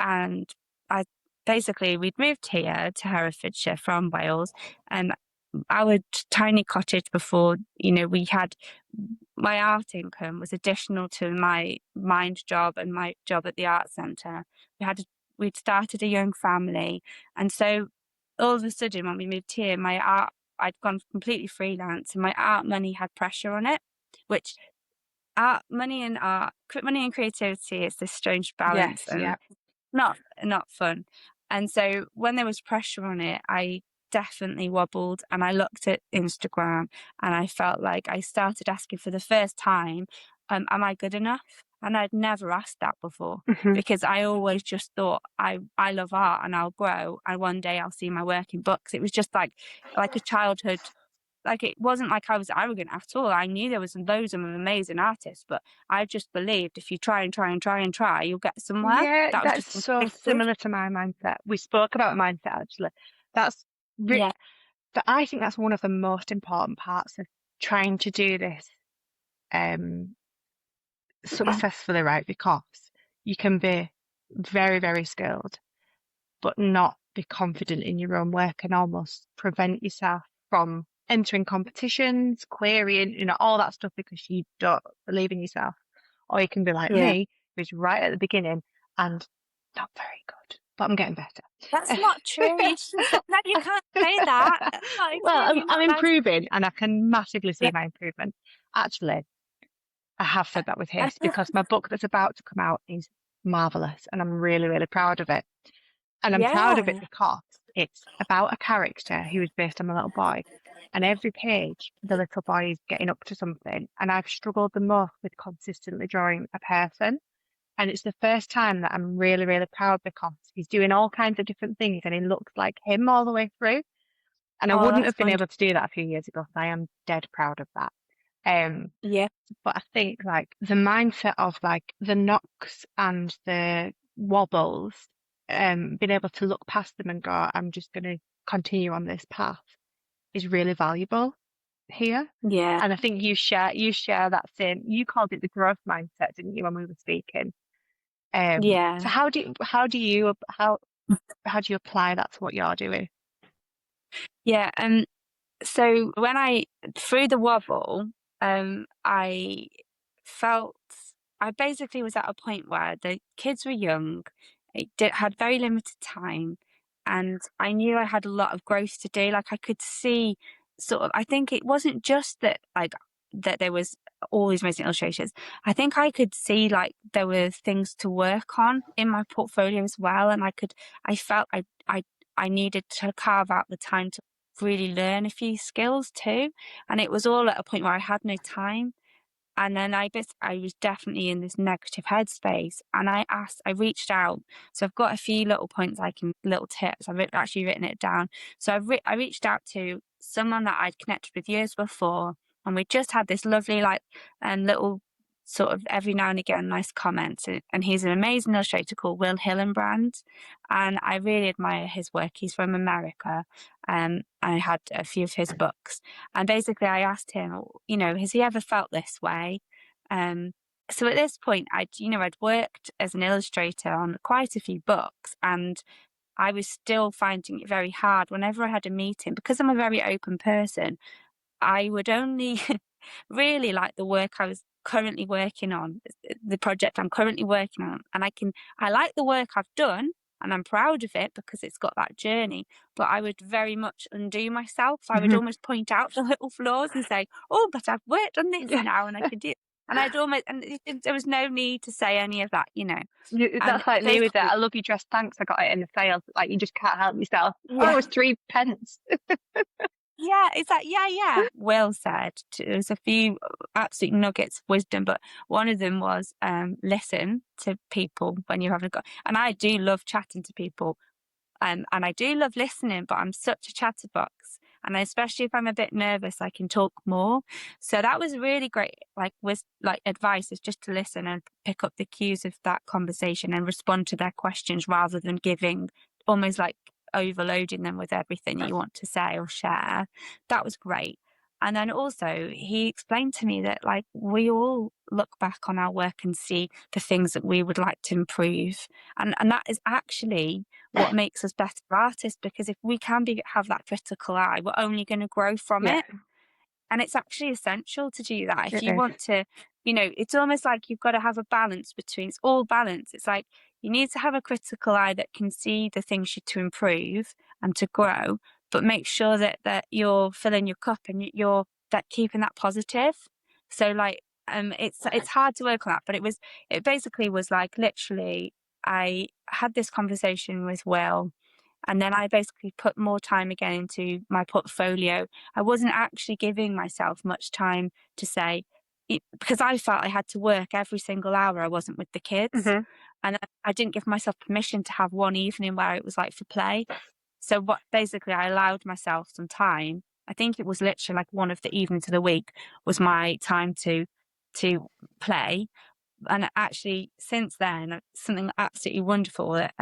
I we'd moved here to Herefordshire from Wales, and our tiny cottage before, you know, we had my art income was additional to my mind job and my job at the art centre. We'd started a young family, and so all of a sudden when we moved here, I'd gone completely freelance, and my art money had pressure on it, which money and creativity is this strange balance, Yes. and Yeah. not fun. And so when there was pressure on it, I definitely wobbled, and I looked at Instagram, and I felt like I started asking for the first time, am I good enough? And I'd never asked that before, Mhm. because I always just thought I love art and I'll grow, and one day I'll see my work in books. It was just like a childhood. Like, it wasn't like I was arrogant at all. I knew there was loads of amazing artists, but I just believed if you try and try and try and try, you'll get somewhere. Yeah, That was that's just so instinctive. similar to my mindset. We spoke about mindset actually. That's Yeah, that I think that's one of the most important parts of trying to do this um successfully, right? Because you can be very, very skilled, but not be confident in your own work and almost prevent yourself from entering competitions, querying, you know, all that stuff because you don't believe in yourself. Or you can be like yeah. me, who's right at the beginning and not very good, but I'm getting That's better. not true. No, you can't say that. Not, it's Well, really I'm not nice. improving and I can massively see my improvement. Actually, I have said that with his because my book that's about to come out is marvelous and I'm really, really proud of it. And I'm proud of it Yeah. because it's about a character who is based on a little boy. And every page, the little boy is getting up to something. And I've struggled the most with consistently drawing a person. And it's the first time that I'm really, really proud because he's doing all kinds of different things and he looks like him all the way through. And I Oh, wouldn't that's have been wonderful. able to do that a few years ago. So I am dead proud of that. Um, Yeah. but I think like the mindset of like the knocks and the wobbles, being able to look past them and go, I'm just going to continue on this path is really valuable here. Yeah. And I think you share that same, you called it the growth mindset, didn't you, when we were speaking? So Yeah. how do you apply that to what you're doing? Yeah. So through the wobble, I felt I basically was at a point where the kids were young, had very limited time, and I knew I had a lot of growth to do. Like, I could see sort of, I think it wasn't just that, like, that there was all these amazing illustrations. I think I could see like there were things to work on in my portfolio as well, and I felt I needed to carve out the time to really learn a few skills too. And it was all at a point where I had no time. And then I was definitely in this negative headspace. And I reached out. So I've got a few little points, little tips. I've actually written it down. So I reached out to someone that I'd connected with years before. And we just had this lovely, like, little sort of every now and again nice comments. And he's an amazing illustrator called Will Hillenbrand. And I really admire his work. He's from America. I had a few of his books. And basically I asked him, you know, has he ever felt this way? so at this point, I'd worked as an illustrator on quite a few books, and I was still finding it very hard whenever I had a meeting, because I'm a very open person. I would only really like the work I was currently working on, the project I'm currently working on, and I like the work I've done, and I'm proud of it because it's got that journey, but I would very much undo myself. I would almost point out the little flaws and say, oh, but I've worked on this now and I could do it. And there was no need to say any of that, And That's like me with that. basically, I love your dress. Thanks. I got it in the sale. Like, you just can't help yourself. Oh, yeah. it was 3p. Yeah, it's like, yeah. Will said, there's a few absolute nuggets of wisdom, but one of them was listen to people when you haven't got. And I do love chatting to people, and I do love listening, but I'm such a chatterbox. And especially if I'm a bit nervous, I can talk more. So that was really great. Advice is just to listen and pick up the cues of that conversation and respond to their questions rather than giving, almost like overloading them with everything you want to say or share. That was great. And then also he explained to me that like we all look back on our work and see the things that we would like to improve. And that is actually what makes us better artists, because if we can have that critical eye, we're only going to grow from Yeah, it. And it's actually essential to do that. If it you is. want to, it's almost like you've got to have a balance between, it's all balance. It's like you need to have a critical eye that can see the things to improve and to grow, but make sure that you're filling your cup and you're keeping that positive. So like, it's hard to work on that, but it basically was like, literally, I had this conversation with Will, and then I basically put more time again into my portfolio. I wasn't actually giving myself much time to say, because I felt I had to work every single hour I wasn't with the kids. And I didn't give myself permission to have one evening where it was like for play. So basically I allowed myself some time. I think it was literally like one of the evenings of the week was my time to play. And actually since then, something absolutely wonderful that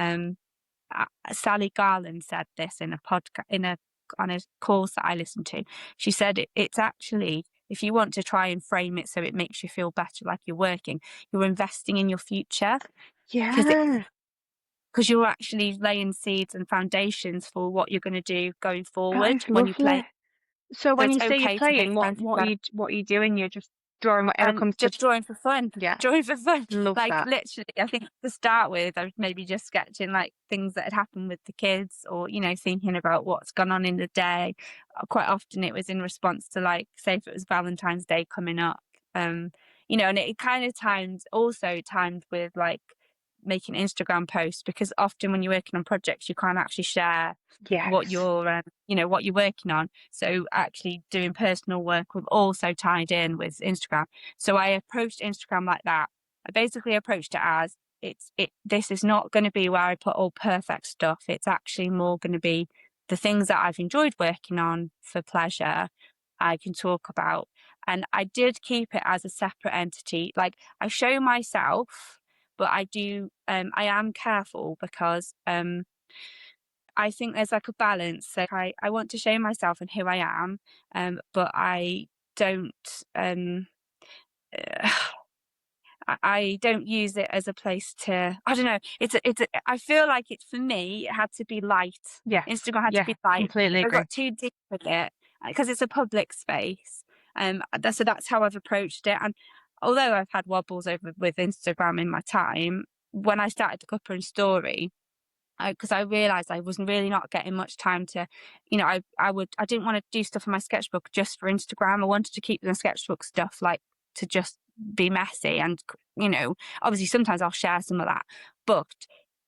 Sally Garland said this in a podcast on a course that I listened to. She said it's actually, if you want to try and frame it so it makes you feel better, like you're working, you're investing in your future. Yeah. Because you're actually laying seeds and foundations for what you're going to do going That forward is when you play. lovely. So So when it's you say you're okay to make playing, time for that. what are you doing? You're just drawing whatever comes to. Just drawing for fun. Yeah, Drawing for fun. love Like that. literally, I think to start with, I was maybe just sketching like things that had happened with the kids, or thinking about what's gone on in the day. Quite often it was in response to, like, say if it was Valentine's Day coming up, and it kind of timed with like making Instagram posts, because often when you're working on projects you can't actually share Yes. what you're what you're working on. So actually doing personal work was also tied in with Instagram. So I approached Instagram like that. I basically approached it as this is not going to be where I put all perfect stuff. It's actually more going to be the things that I've enjoyed working on for pleasure I can talk about. And I did keep it as a separate entity. Like, I show myself, but I am careful, because I think there's like a balance. Like, I want to show myself and who I am, but I don't I don't use it as a place to, I don't know. I feel like for me, it had to be light. Yes. Instagram had to be light. Completely I agree. got too deep with it because it's a public space. So that's how I've approached it. And although I've had wobbles over with Instagram in my time, when I started the Cuppa and Story, because I realised I wasn't really not getting much time to, I didn't want to do stuff on my sketchbook just for Instagram. I wanted to keep the sketchbook stuff like to just be messy, and obviously sometimes I'll share some of that, but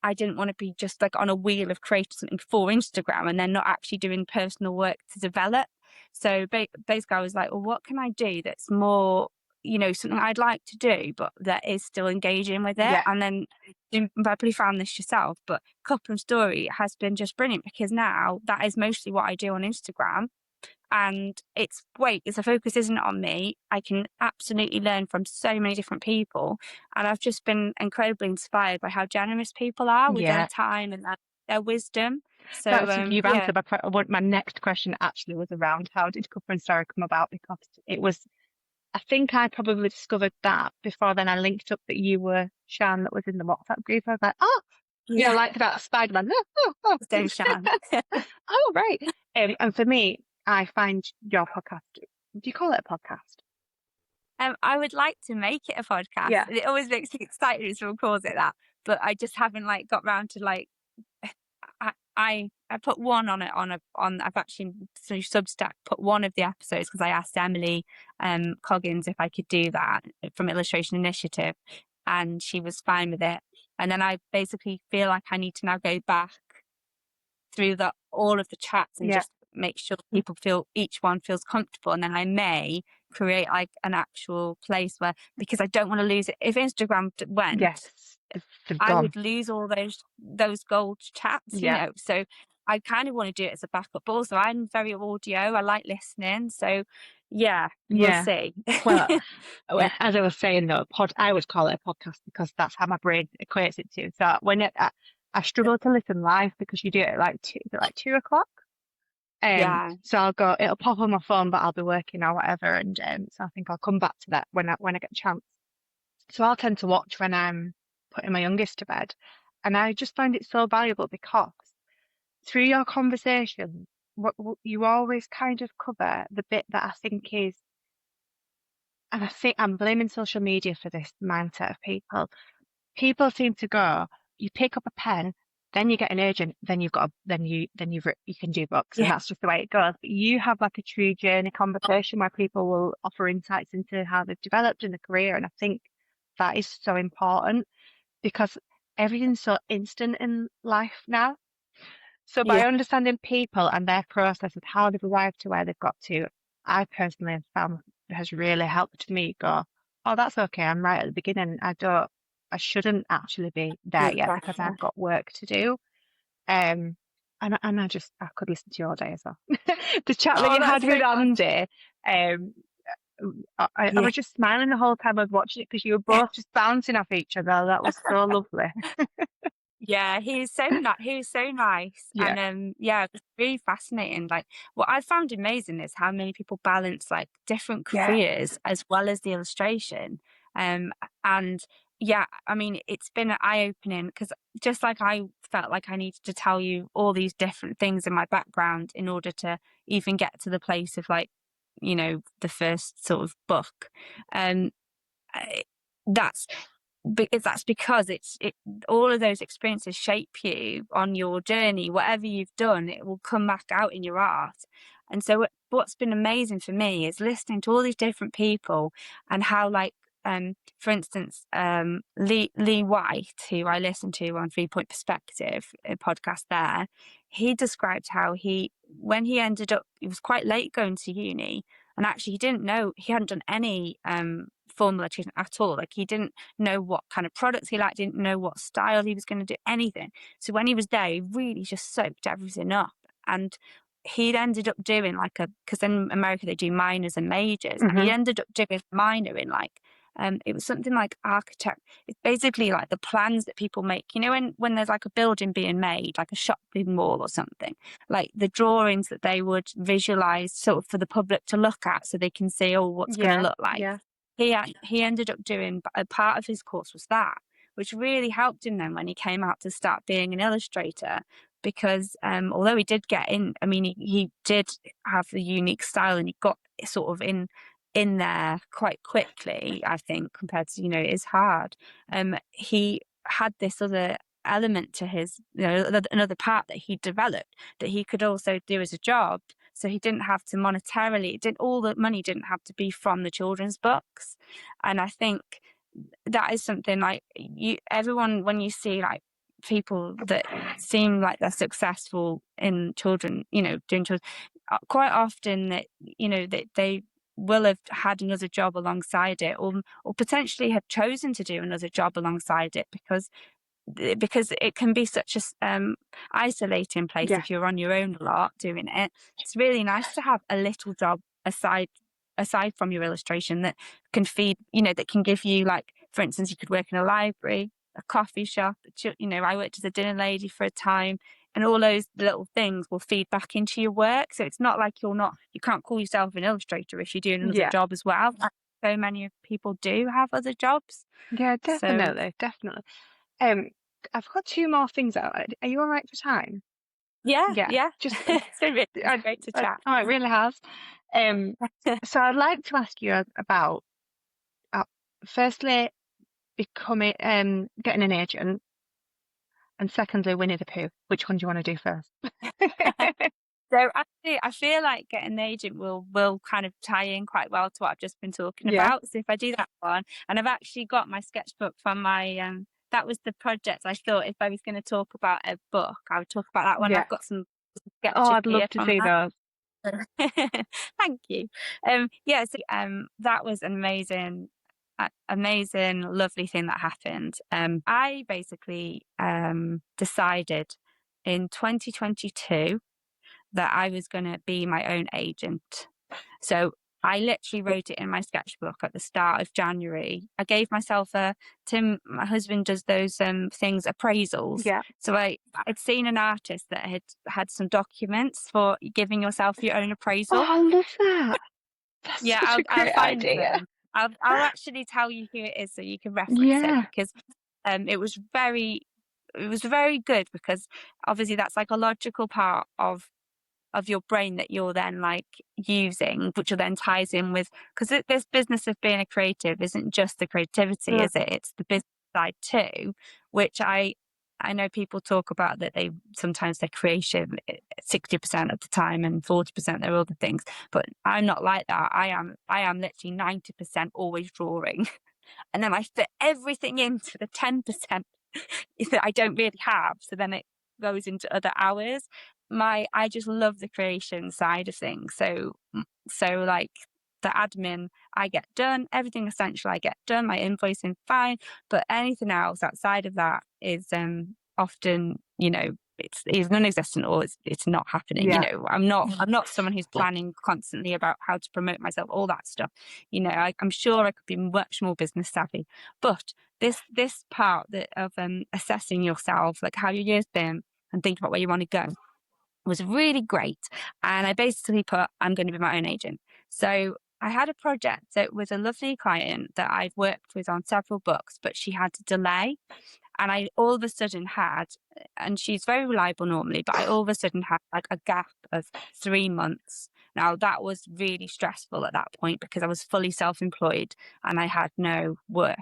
I didn't want to be just like on a wheel of creating something for Instagram and then not actually doing personal work to develop. So basically I was like, well, what can I do that's more, something I'd like to do, but that is still engaging with it. Yeah. And then you probably found this yourself, but Cuppa and Story has been just brilliant, because now that is mostly what I do on Instagram. And it's great because the focus isn't on me. I can absolutely learn from so many different people. And I've just been incredibly inspired by how generous people are with their time and their wisdom. So You've answered my next question. Actually was around, how did Cuppa and Story come about? Because it was I think I probably discovered that before then. I linked up that you were Sian that was in the WhatsApp group. I was like, oh, Yeah, like that Spider-Man. Oh. don't Shan. Oh, right. And for me, I find your podcast, do you call it a podcast? I would like to make it a podcast. Yeah. It always makes me excited when someone calls it that, but I just haven't like got round to like. I put one on I've actually through Substack put one of the episodes because I asked Emily Coggins if I could do that from Illustration Initiative, and she was fine with it. And then I basically feel like I need to now go back through all of the chats and just make sure people each one feels comfortable, and then I may create like an actual place where, because I don't want to lose it. If Instagram went, I would lose all those gold chats, you know. So I kind of want to do it as a backup, but also I'm very audio. I like listening, so we'll see. Well, as I was saying though, I would call it a podcast because that's how my brain equates it to. So when I struggle to listen live because you do it at like 2 o'clock. So I'll go, it'll pop on my phone, but I'll be working or whatever, and so I think I'll come back to that when I get a chance. So I'll tend to watch when I'm putting my youngest to bed, and I just find it so valuable because through your conversation, what you always kind of cover the bit that I think is, and I think I'm blaming social media for this mindset of people. People seem to go, you pick up a pen, then you get an agent, then you can do books, and that's just the way it goes. But you have like a true journey conversation where people will offer insights into how they've developed in a career, and I think that is so important because everything's so instant in life now. So by understanding people and their process of how they've arrived to where they've got to, I personally have found has really helped me go, oh, that's okay, I'm right at the beginning. I shouldn't actually be there yet because I've got work to do. And I could listen to you all day as well. The chat that you had with Andy, I was just smiling the whole time I was watching it because you were both just bouncing off each other. That was so lovely. Yeah, he was so nice. And it was really fascinating. Like, what I found amazing is how many people balance like different careers as well as the illustration. And I mean, it's been eye-opening because just like I felt like I needed to tell you all these different things in my background in order to even get to the place of like, you know, the first sort of book. That's because all of those experiences shape you on your journey. Whatever you've done, it will come back out in your art. And so what's been amazing for me is listening to all these different people and how, like, for instance, Lee White, who I listened to on 3 Point Perspective, a podcast there, he described how when he ended up, he was quite late going to uni, and actually he hadn't done any formal education at all. Like, he didn't know what kind of products he liked, didn't know what style he was going to do, anything. So when he was there, he really just soaked everything up. And he'd ended up doing because in America they do minors and majors, and he ended up doing a minor in it was something like architect. It's basically like the plans that people make, you know, when there's like a building being made, like a shopping mall or something, like the drawings that they would visualize sort of for the public to look at so they can see, what's going to look like. He ended up doing, a part of his course was that, which really helped him then when he came out to start being an illustrator, because although he did get in, I mean, he did have a unique style and he got sort of in there quite quickly, I think, compared to, you know, it is hard. He had this other element to his, you know, another part that he developed that he could also do as a job. So he didn't have to monetarily, all the money didn't have to be from the children's books. And I think that is something like everyone, when you see like people that seem like they're successful in children, you know, doing children, quite often that, you know, that they will have had another job alongside it, or potentially have chosen to do another job alongside it because it can be such a isolating place if you're on your own a lot doing it. It's really nice to have a little job aside from your illustration that can feed, you know, that can give you, like, for instance, you could work in a library, a coffee shop, you know, I worked as a dinner lady for a time, and all those little things will feed back into your work. So it's not like you can't call yourself an illustrator if you're doing another job as well. so many people do have other jobs. Yeah, So definitely. I've got two more things out. Are you all right for time? yeah. Just It's great to chat. oh, it really has. So I'd like to ask you about firstly becoming getting an agent, and secondly Winnie the Pooh. Which one do you want to do first? So actually, I feel like getting an agent will kind of tie in quite well to what I've just been talking Yeah. about. So if I do that one, and I've actually got my sketchbook from my that was the project I thought if I was going to talk about a book, I would talk about that one. Yeah. I've got some Oh, sketches I'd love here to from see that. those. Thank you. Yeah, so that was an amazing, lovely thing that happened. I basically decided in 2022 that I was going to be my own agent. So I literally wrote it in my sketchbook at the start of January. I gave myself Tim, my husband does those things, appraisals. Yeah. So I'd seen an artist that had some documents for giving yourself your own appraisal. Oh, I love that. That's Yeah, such a I'll great find idea. them. I'll actually tell you who it is so you can reference Yeah. it, because it was very good, because obviously that psychological part of your brain that you're then like using, which then ties in with, because this business of being a creative isn't just the creativity, is it? It's the business side too, which I know people talk about, that they sometimes they're creative 60% of the time and 40% they're other things, but I'm not like that. I am literally 90% always drawing, and then I fit everything into the 10% that I don't really have, so then it goes into other hours. I just love the creation side of things. So like the admin I get done, everything essential I get done, my invoicing fine, but anything else outside of that is often, it's non-existent, or it's not happening. Yeah. I'm not someone who's planning constantly about how to promote myself, all that stuff. I'm sure I could be much more business savvy, but this part of assessing yourself, like how your year's been and thinking about where you want to go, was really great. And I basically put, I'm going to be my own agent. So I had a project that was a lovely client that I've worked with on several books, but she had to delay. And I all of a sudden had, and she's very reliable normally, but I all of a sudden had like a gap of 3 months. Now that was really stressful at that point, because I was fully self-employed and I had no work.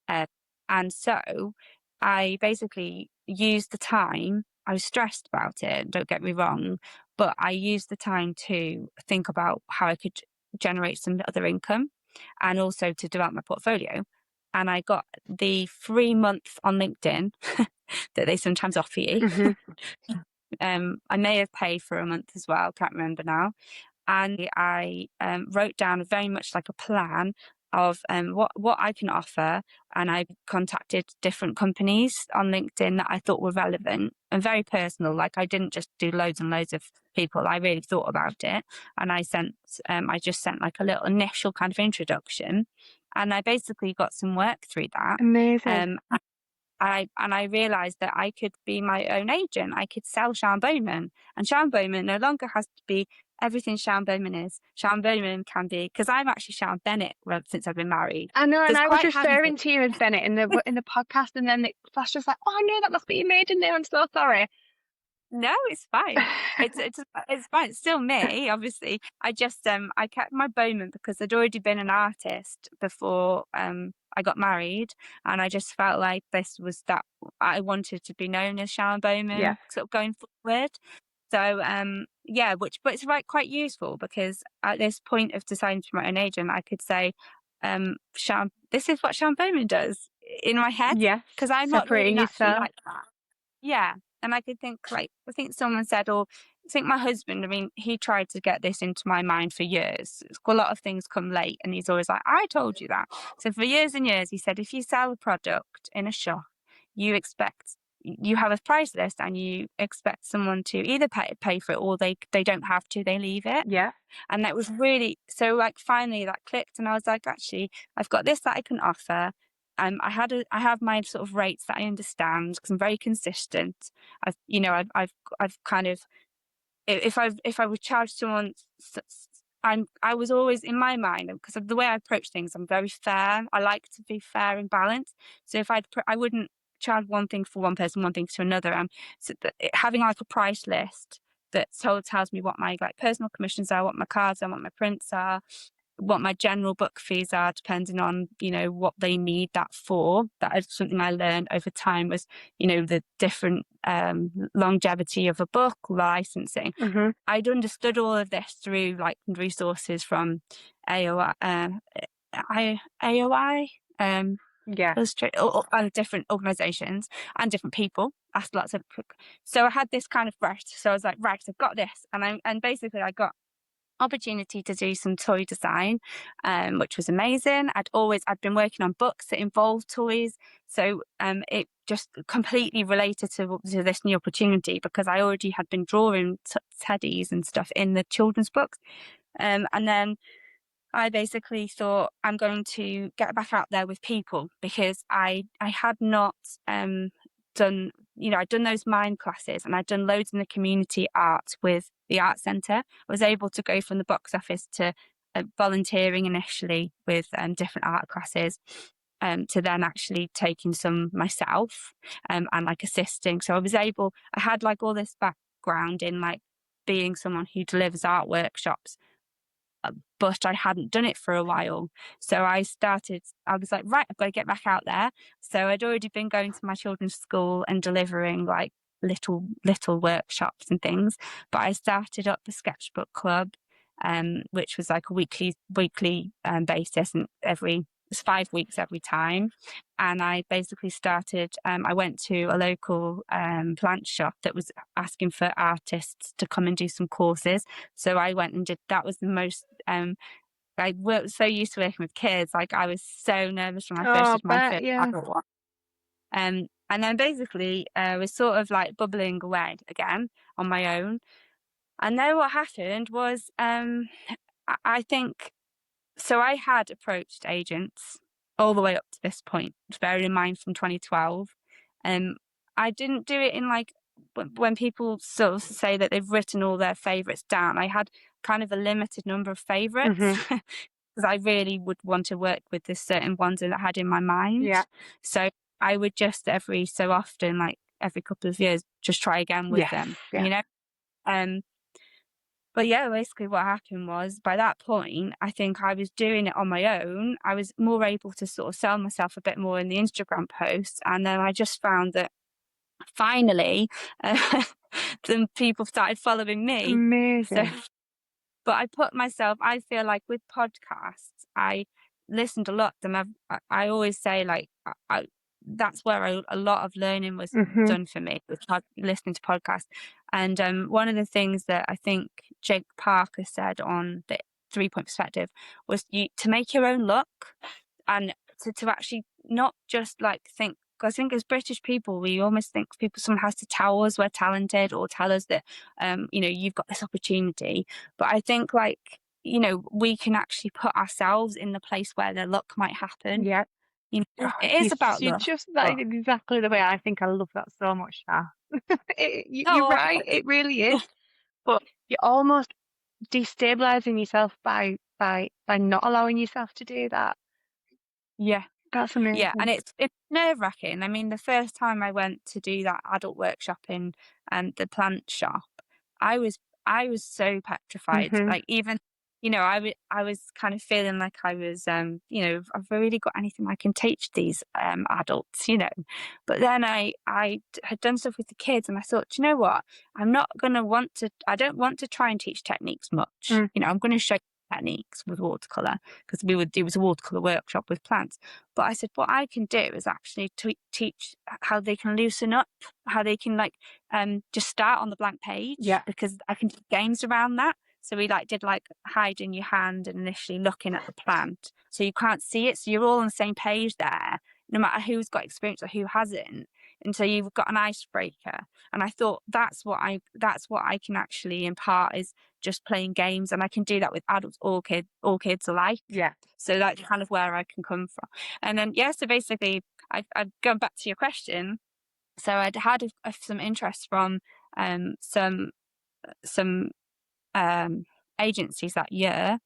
And so I basically used the time. I was stressed about it, don't get me wrong, but I used the time to think about how I could generate some other income, and also to develop my portfolio. And I got the 3 month on LinkedIn that they sometimes offer you. I may have paid for a month as well, can't remember now. And I wrote down very much like a plan of what I can offer, and I contacted different companies on LinkedIn that I thought were relevant and very personal. Like, I didn't just do loads and loads of people. I really thought about it, and I just sent like a little initial kind of introduction, and I basically got some work through that. Amazing. I realised that I could be my own agent. I could sell Sian Bowman, and Sian Bowman no longer has to be everything Sian Bowman is. Sian Bowman can be, because I'm actually Sian Bennett since I've been married. I know, So and it's I was quite handy. referring to you as Bennett in the podcast, and then it flashed just like, oh no, that must be your maiden name. I'm so sorry. No, it's fine. It's fine. It's still me, obviously. I just I kept my Bowman because I'd already been an artist before I got married, and I just felt like this was that I wanted to be known as Sian Bowman, sort of going forward. So but it's quite useful, because at this point of deciding to be my own agent, I could say, this is what Sian Bowman does in my head, because I'm not really naturally like that. Yeah. And I could think, like, I think someone said, or I think my husband, I mean, he tried to get this into my mind for years. A lot of things come late, and he's always like, I told you that. So for years and years, he said, if you sell a product in a shop, you have a price list, and you expect someone to either pay for it, or they don't have to, they leave it. Yeah. And that was really, so like finally that clicked, and I was like, actually, I've got this that I can offer. I have my sort of rates that I understand, because I'm very consistent. I've kind of, if I would charge someone I was always in my mind, because of the way I approach things, I'm very fair. I like to be fair and balanced. So if I wouldn't charge one thing for one person, one thing to another. So having like a price list that tells me what my like personal commissions are, what my cards are, what my prints are, what my general book fees are, depending on, you know, what they need that for. That is something I learned over time, was, you know, the different longevity of a book, licensing. I'd understood all of this through like resources from AOI, Illustrator, and different organisations and different people. Asked lots of, so I had this kind of so I was like, right, I've got this, and basically I got opportunity to do some toy design, which was amazing. I'd been working on books that involved toys, so it just completely related to this new opportunity, because I already had been drawing teddies and stuff in the children's books, and then I basically thought, I'm going to get back out there with people, because I had not done, you know, I'd done those mind classes and I'd done loads in the community art with the art centre. I was able to go from the box office to volunteering initially with different art classes, to then actually taking some myself, and like assisting. So I had like all this background in like being someone who delivers art workshops, but I hadn't done it for a while. So I was like, right, I've got to get back out there. So I'd already been going to my children's school and delivering like little workshops and things. But I started up the Sketchbook Club, which was like a weekly basis, and it's 5 weeks every time. And I basically started, I went to a local plant shop that was asking for artists to come and do some courses. So I went and that was the most, I was so used to working with kids. Like I was so nervous when I first did my first adult one. And then basically I was sort of like bubbling away again on my own. And then what happened was, I think, so I had approached agents all the way up to this point, bearing in mind from 2012. I didn't do it in like, when people sort of say that they've written all their favourites down, I had kind of a limited number of favourites, because I really would want to work with the certain ones that I had in my mind. Yeah. So I would just every so often, like every couple of years, just try again with them, you know? But yeah, basically what happened was, by that point, I think I was doing it on my own. I was more able to sort of sell myself a bit more in the Instagram posts. And then I just found that finally, some people started following me. Amazing. So, but I feel like with podcasts, I listened a lot to them. I always say like, that's where a lot of learning was done for me, with listening to podcasts. And one of the things that I think Jake Parker said on the 3-point perspective was to make your own look, and to actually not just like think, because I think as British people, we almost think someone has to tell us we're talented, or tell us that, you know, you've got this opportunity. But I think, like, you know, we can actually put ourselves in the place where the luck might happen. Yeah. You know, it is about luck. That is exactly the way I think. I love that so much, Shah. You're right, it really is. But you're almost destabilizing yourself by not allowing yourself to do that. Yeah. That's amazing. Yeah, and it's nerve-wracking. I mean, the first time I went to do that adult workshop in the plant shop, I was so petrified. Like, even, you know, I was kind of feeling like I was, you know, I've really got anything I can teach these adults, you know. But then I had done stuff with the kids, and I thought, you know what, I don't want to try and teach techniques much. You know, I'm going to show techniques with watercolor, because it was a watercolor workshop with plants. But I said, what I can do is actually teach how they can loosen up, how they can like just start on the blank page, because I can do games around that. So we did hiding your hand and initially looking at the plant, so you can't see it, so you're all on the same page there, no matter who's got experience or who hasn't. And so you've got an icebreaker. And I thought that's what I can actually impart, is just playing games, and I can do that with adults or kids alike. Yeah. So that's kind of where I can come from. And then so basically, I've gone back to your question. So I'd had some interest from some agencies that year,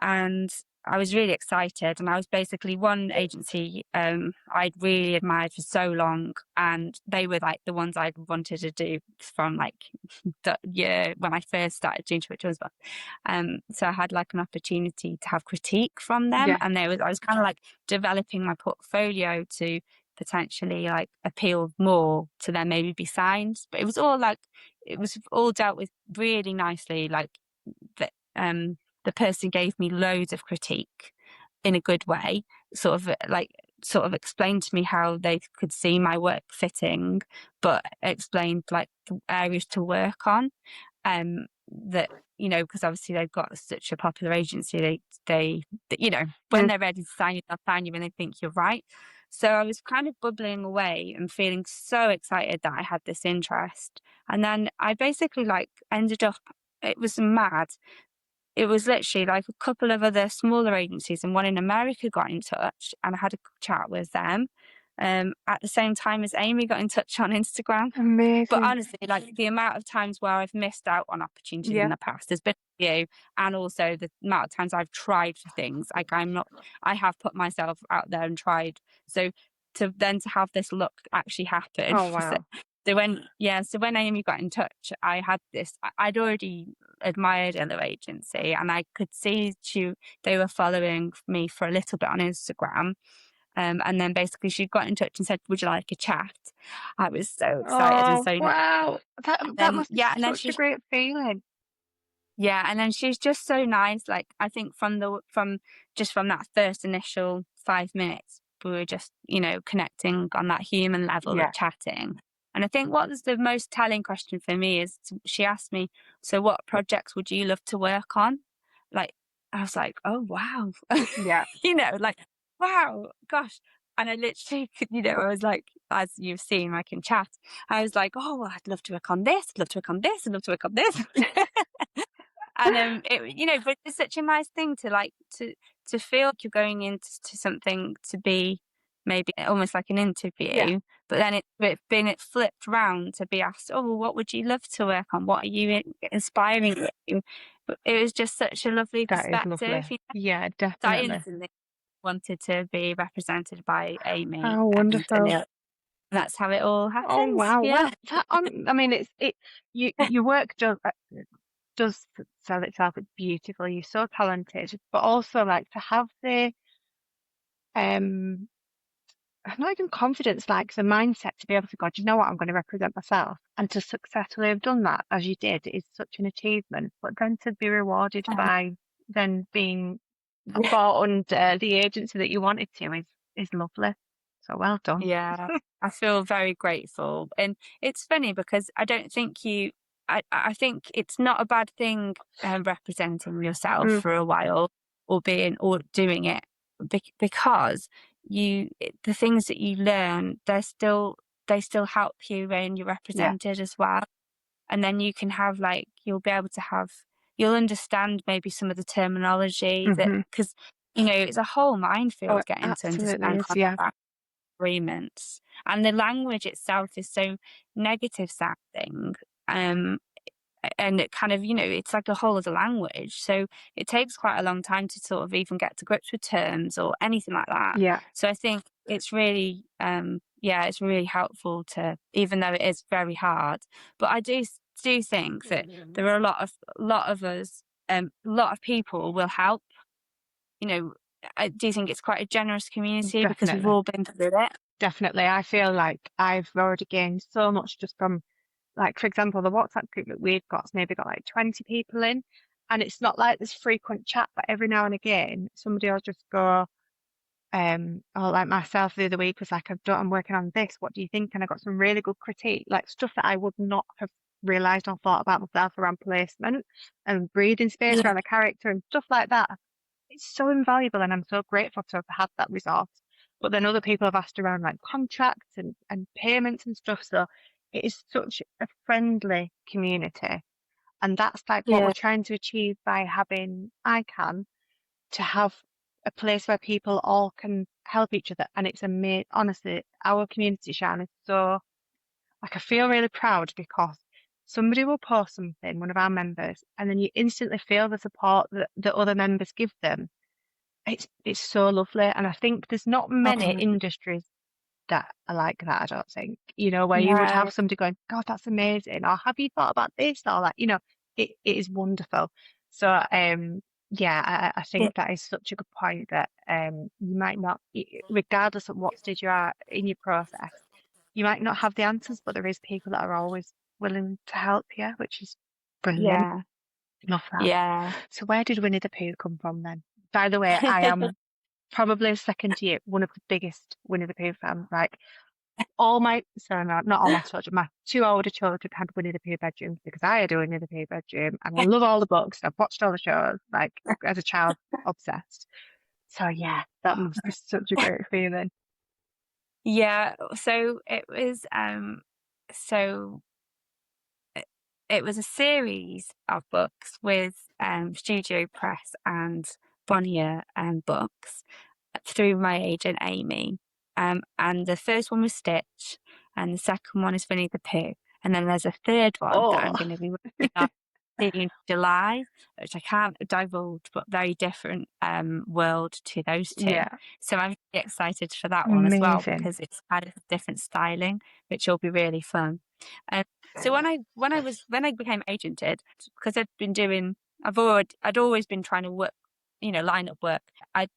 and I was really excited. And I was basically one agency I'd really admired for so long, and they were like the ones I'd wanted to do from like the year when I first started doing children's book. So I had like an opportunity to have critique from them, Yeah. and I was kind of like developing my portfolio to potentially like appeal more to them, maybe be signed. But it was all dealt with really nicely. Like the person gave me loads of critique in a good way, sort of explained to me how they could see my work fitting, but explained like the areas to work on. That, you know, because obviously they've got such a popular agency, they when they're ready to sign you, they'll sign you when they think you're right. So I was kind of bubbling away and feeling so excited that I had this interest. And then I basically like ended up, it was mad. It was literally like a couple of other smaller agencies and one in America got in touch, and I had a chat with them at the same time as Amy got in touch on Instagram. Amazing. But honestly, like the amount of times where I've missed out on opportunities in the past has been a few, and also the amount of times I've tried for things. Like I have put myself out there and tried. So to have this luck actually happen. Oh wow. So when Amy got in touch, I'd already admired other agency, and I could see they were following me for a little bit on Instagram. And then basically she got in touch and said, would you like a chat? I was so excited and so wow. That must be and then such a great feeling. Yeah, and then she's just so nice. Like I think from that first initial 5 minutes, we were just, connecting on that human level of chatting. And I think what was the most telling question for me is she asked me, so what projects would you love to work on? Like, I was like, oh, wow. Yeah. Like, wow, gosh. And I literally, I was like, as you've seen, I can chat. I was like, oh, well, I'd love to work on this. I'd love to work on this. I'd love to work on this. And but it's such a nice thing to like to feel like you're going into something to be maybe almost like an interview, but then it flipped round to be asked, oh, well, what would you love to work on? What are you inspiring you? But it was just such a lovely perspective. That is lovely. Yeah, So I definitely. instantly wanted to be represented by Amy. Oh, wonderful. And that's how it all happened. Oh wow. Yeah. Well, I mean, your work does sell itself. It's beautiful. You're so talented, but also like to have the not even confidence, like the mindset to be able to go, do you know what, I'm going to represent myself, and to successfully have done that as you did is such an achievement. But then to be rewarded by then being bought under the agency that you wanted to is lovely. So well done. Yeah, I feel very grateful. And it's funny because I don't think I think it's not a bad thing representing yourself for a while or doing it because the things that you learn, they still help you when you're represented as well. And then you can have you'll understand maybe some of the terminology that, because it's a whole minefield getting to understand contract agreements, and the language itself is so negative sounding, and it kind of it's like a whole other language, so it takes quite a long time to sort of even get to grips with terms or anything like that. So I think it's really it's really helpful to, even though it is very hard, but I do think that there are a lot of us, a lot of people will help. I do think it's quite a generous community. Definitely. Because we've all been through it. Definitely. I feel like I've already gained so much just from, like, for example, the WhatsApp group that we've got maybe got like 20 people in, and it's not like this frequent chat, but every now and again somebody will just go, or like myself the other week was like, I'm working on this, what do you think? And I got some really good critique, like stuff that I would not have realised or thought about myself around placement and breathing space around a character and stuff like that. It's so invaluable, and I'm so grateful to have had that resource. But then other people have asked around like contracts and payments and stuff. So it is such a friendly community. And that's like what we're trying to achieve by having ICAN, to have a place where people all can help each other. And it's amazing. Honestly, our community, Sian, is so, like, I feel really proud because somebody will post something, one of our members, and then you instantly feel the support that other members give them. It's so lovely, and I think there's not many Oh, industries that are like that, I don't think, where you would no. have somebody going, God, that's amazing, or have you thought about this, or that, it is wonderful. So, yeah, I think that is such a good point that you might not, regardless of what stage you are in your process, you might not have the answers, but there is people that are always willing to help you, which is brilliant. Yeah. Love that. Yeah. So where did Winnie the Pooh come from then? By the way, I am probably second year, one of the biggest Winnie the Pooh fans. Like sorry, no, not all my children, my two older children had Winnie the Pooh bedrooms because I had a Winnie the Pooh bedroom, and I love all the books. I've watched all the shows, like as a child, obsessed. So yeah, that must be such a great feeling. Yeah. So it was so it was a series of books with Studio Press and Bonnier Books through my agent Amy. And the first one was Stitch, and the second one is Winnie the Pooh, and then there's a third one that I'm Oh, going to be working on in July, which I can't divulge, but very different world to those two. yeah, So I'm really excited for that one as well amazing. because it's kind of different styling, which will be really fun. So when I became agented, because I'd always been trying to work, line up work. I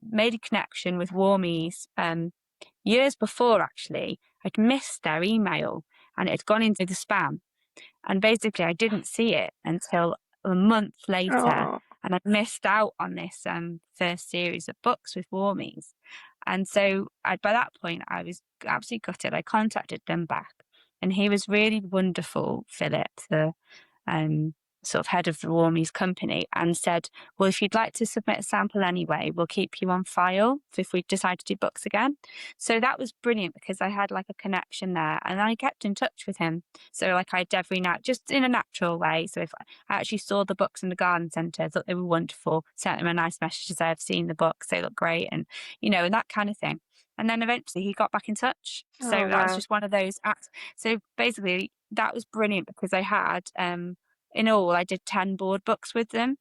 made a connection with Warmies years before. Actually, I'd missed their email and it had gone into the spam, and basically I didn't see it until a month later, Oh, and I'd missed out on this first series of books with Warmies. And so by that point I was absolutely gutted. I contacted them back, and he was really wonderful, Philip, the sort of head of the Warmies company, and said, well, if you'd like to submit a sample anyway, we'll keep you on file if we decide to do books again. So that was brilliant because I had like a connection there, and I kept in touch with him. So like I did every night, just in a natural way. So if I actually saw the books in the garden centre, I thought they were wonderful, sent him a nice message to say I've seen the books, they look great, and and that kind of thing. And then eventually he got back in touch. So oh that was wow. just one of those acts. So basically that was brilliant because I had in all, I did 10 board books with them,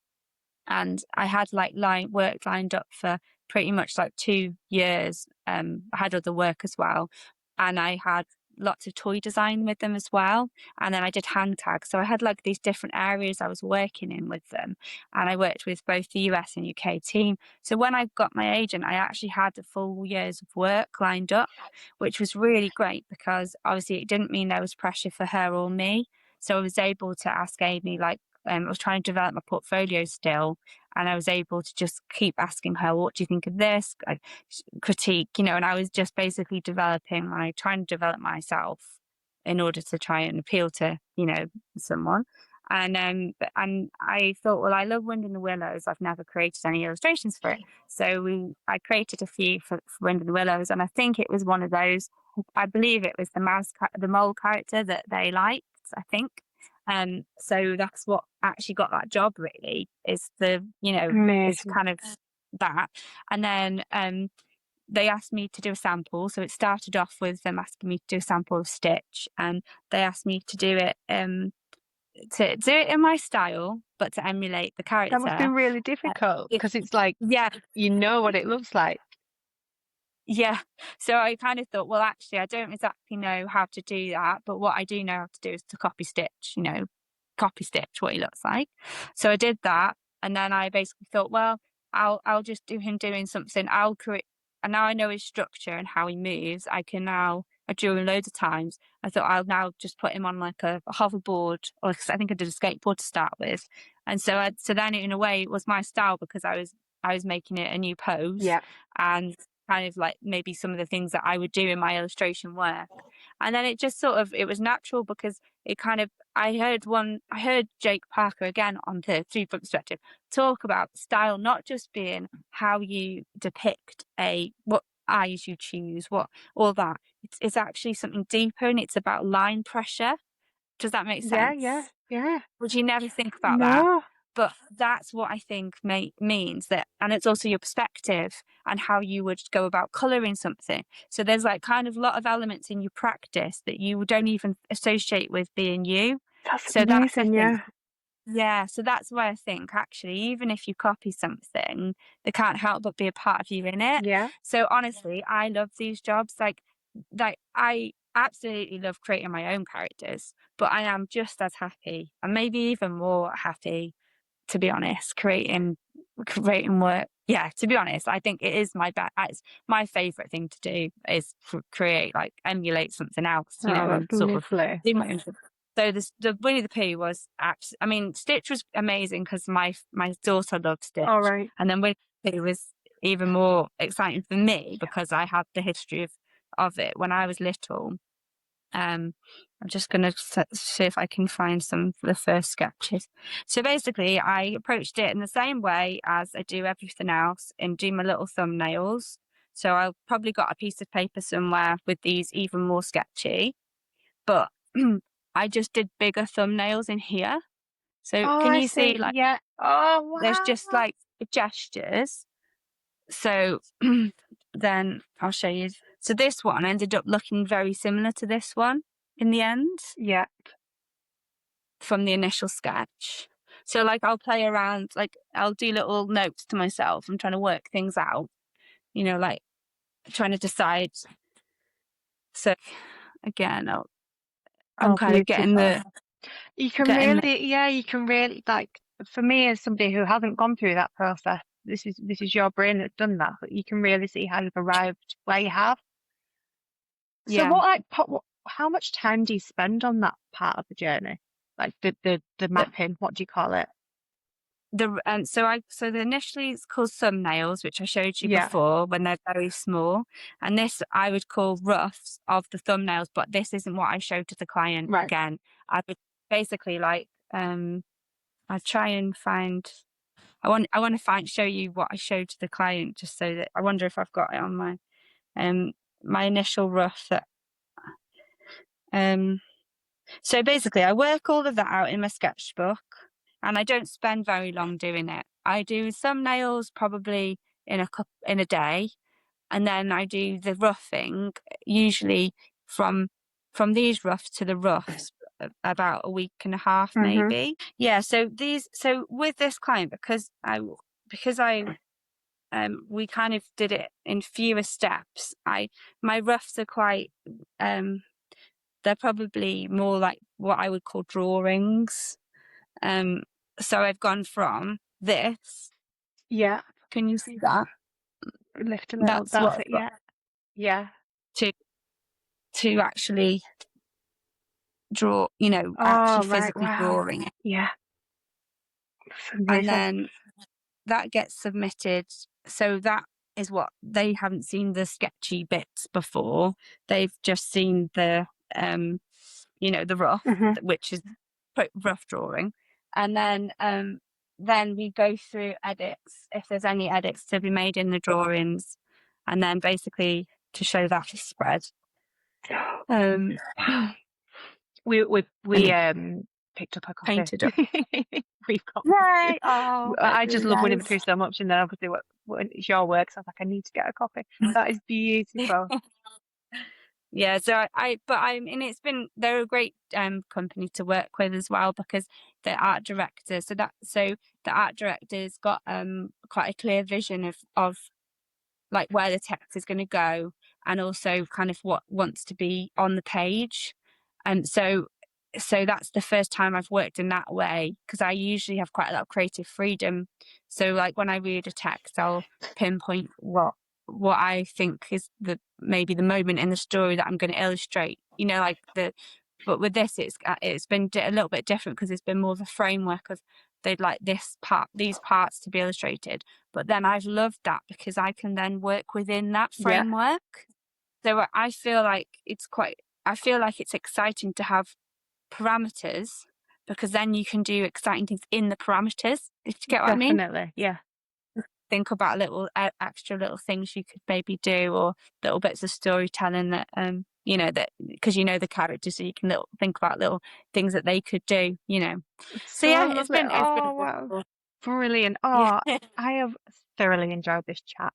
and I had like work lined up for pretty much like 2 years. I had other work as well, and I had lots of toy design with them as well, and then I did hand tags. So I had like these different areas I was working in with them, and I worked with both the US and UK team. So when I got my agent, I actually had a full years of work lined up, which was really great because obviously it didn't mean there was pressure for her or me. So I was able to ask Amy, like, I was trying to develop my portfolio still, and I was able to just keep asking her, what do you think of this? Critique, and I was just basically developing, trying to develop myself in order to try and appeal to, someone. And I thought, well, I love Wind in the Willows. I've never created any illustrations for it. So I created a few for Wind in the Willows, and I think it was one of those, I believe it was the mole character that they liked, I think. So that's what actually got that job, really, is is Amazing. kind of that. And then they asked me to do a sample. So it started off with them asking me to do a sample of Stitch, and they asked me to do it to do it in my style, but to emulate the That must be character. really difficult because it's like Yeah. you know what it looks like. Yeah. So I kind of thought, well, actually, I don't exactly know how to do that, but what I do know how to do is to copy stitch what he looks like. So I did that, and then I basically thought, well, I'll just do him doing something. I'll create, and now I know his structure and how he moves. I drew him loads of times. I thought I'll now just put him on like a hoverboard, or I think I did a skateboard to start with, and so then in a way it was my style because I was making it a new pose. Yeah. And kind of like maybe some of the things that I would do in my illustration work. And then it just it was natural because it kind of, I heard Jake Parker again on the 3-Book Perspective talk about style not just being how you depict what eyes you choose, what all that. It's actually something deeper, and it's about line pressure. Does that make sense? Yeah. Would you never think about that? No, but that's what I think means that, and it's also your perspective and how you would go about colouring something. So there's like kind of a lot of elements in your practice that you don't even associate with being you. That's So that's, I amazing, think, yeah. so that's why I think actually, even if you copy something, they can't help but be a part of you in it. Yeah. So honestly, I love these jobs. Like I absolutely love creating my own characters, but I am just as happy, and maybe even more happy, to be honest, creating work. Yeah, to be honest, I think it is it's my favorite thing to do is create, like emulate something else, you know, Oh, and that's sort of lovely. do my own thing. So the Winnie the Pooh was I mean, Stitch was amazing because my daughter loved Stitch, All right. and then Winnie the Pooh was even more exciting for me because I had the history of it when I was little. I'm just going to see if I can find some of the first sketches. So basically, I approached it in the same way as I do everything else and do my little thumbnails. So I've probably got a piece of paper somewhere with these even more sketchy, but I just did bigger thumbnails in here. So Oh, can I you see, see. like, Yeah. Oh, there's wow. just like gestures. So then I'll show you. So this one ended up looking very similar to this one in the end. Yeah. From the initial sketch. So like I'll play around, like I'll do little notes to myself. I'm trying to work things out, you know, like trying to decide. So again, I'm kind of getting beautiful. You can getting really, yeah, you can really, like, for me as somebody who hasn't gone through that process, this is your brain that's done that, but you can really see how you've arrived where you have. So yeah. how much time do you spend on that part of the journey? Like the mapping, what do you call it? So initially it's called thumbnails, which I showed you Yeah. before when they're very small, and this I would call roughs of the thumbnails, but this isn't what I showed to the client. Right. Again, I would basically like I try and find. I want to show you what I showed to the client, just so that I wonder if I've got it on my initial rough. That so basically I work all of that out in my sketchbook, and I don't spend very long doing it. I do thumbnails probably in a day, and then I do the roughing usually from these roughs to the roughs about a week and a half maybe. Yeah, so with this client, because we kind of did it in fewer steps. My roughs are quite they're probably more like what I would call drawings. So I've gone from this. Yeah. Can you see that? Lift a little. That's it. Yeah. Yeah. To actually draw, you know, actually physically drawing it. Yeah. And then that gets submitted. So that is what they haven't seen the sketchy bits before. They've just seen the the rough, which is rough drawing. And then we go through edits if there's any edits to be made in the drawings, and then basically to show that spread. We picked up a copy. Painted up. We've got. Right. Oh, I just love nice. Winnie the Pooh so much, and then obviously what it's your work, so I was like, I need to get a copy. That is beautiful. Yeah, so they're a great company to work with as well, because the art director, so the art director's got quite a clear vision of like where the text is going to go, and also kind of what wants to be on the page. And so that's the first time I've worked in that way, because I usually have quite a lot of creative freedom. So like when I read a text, I'll pinpoint what I think is maybe the moment in the story that I'm going to illustrate, you know, but with this it's been a little bit different, because it's been more of a framework of they'd like these parts to be illustrated, but then I've loved that because I can then work within that framework. So I feel like it's exciting to have parameters, because then you can do exciting things in the parameters, if you get what I mean. Definitely, yeah. Think about little extra little things you could maybe do, or little bits of storytelling that you know, that because you know the characters, so you can think about little things that they could do, you know. So So yeah, lovely. it's been Oh, really wow. cool. Brilliant. Yeah. Oh, I have thoroughly enjoyed this chat.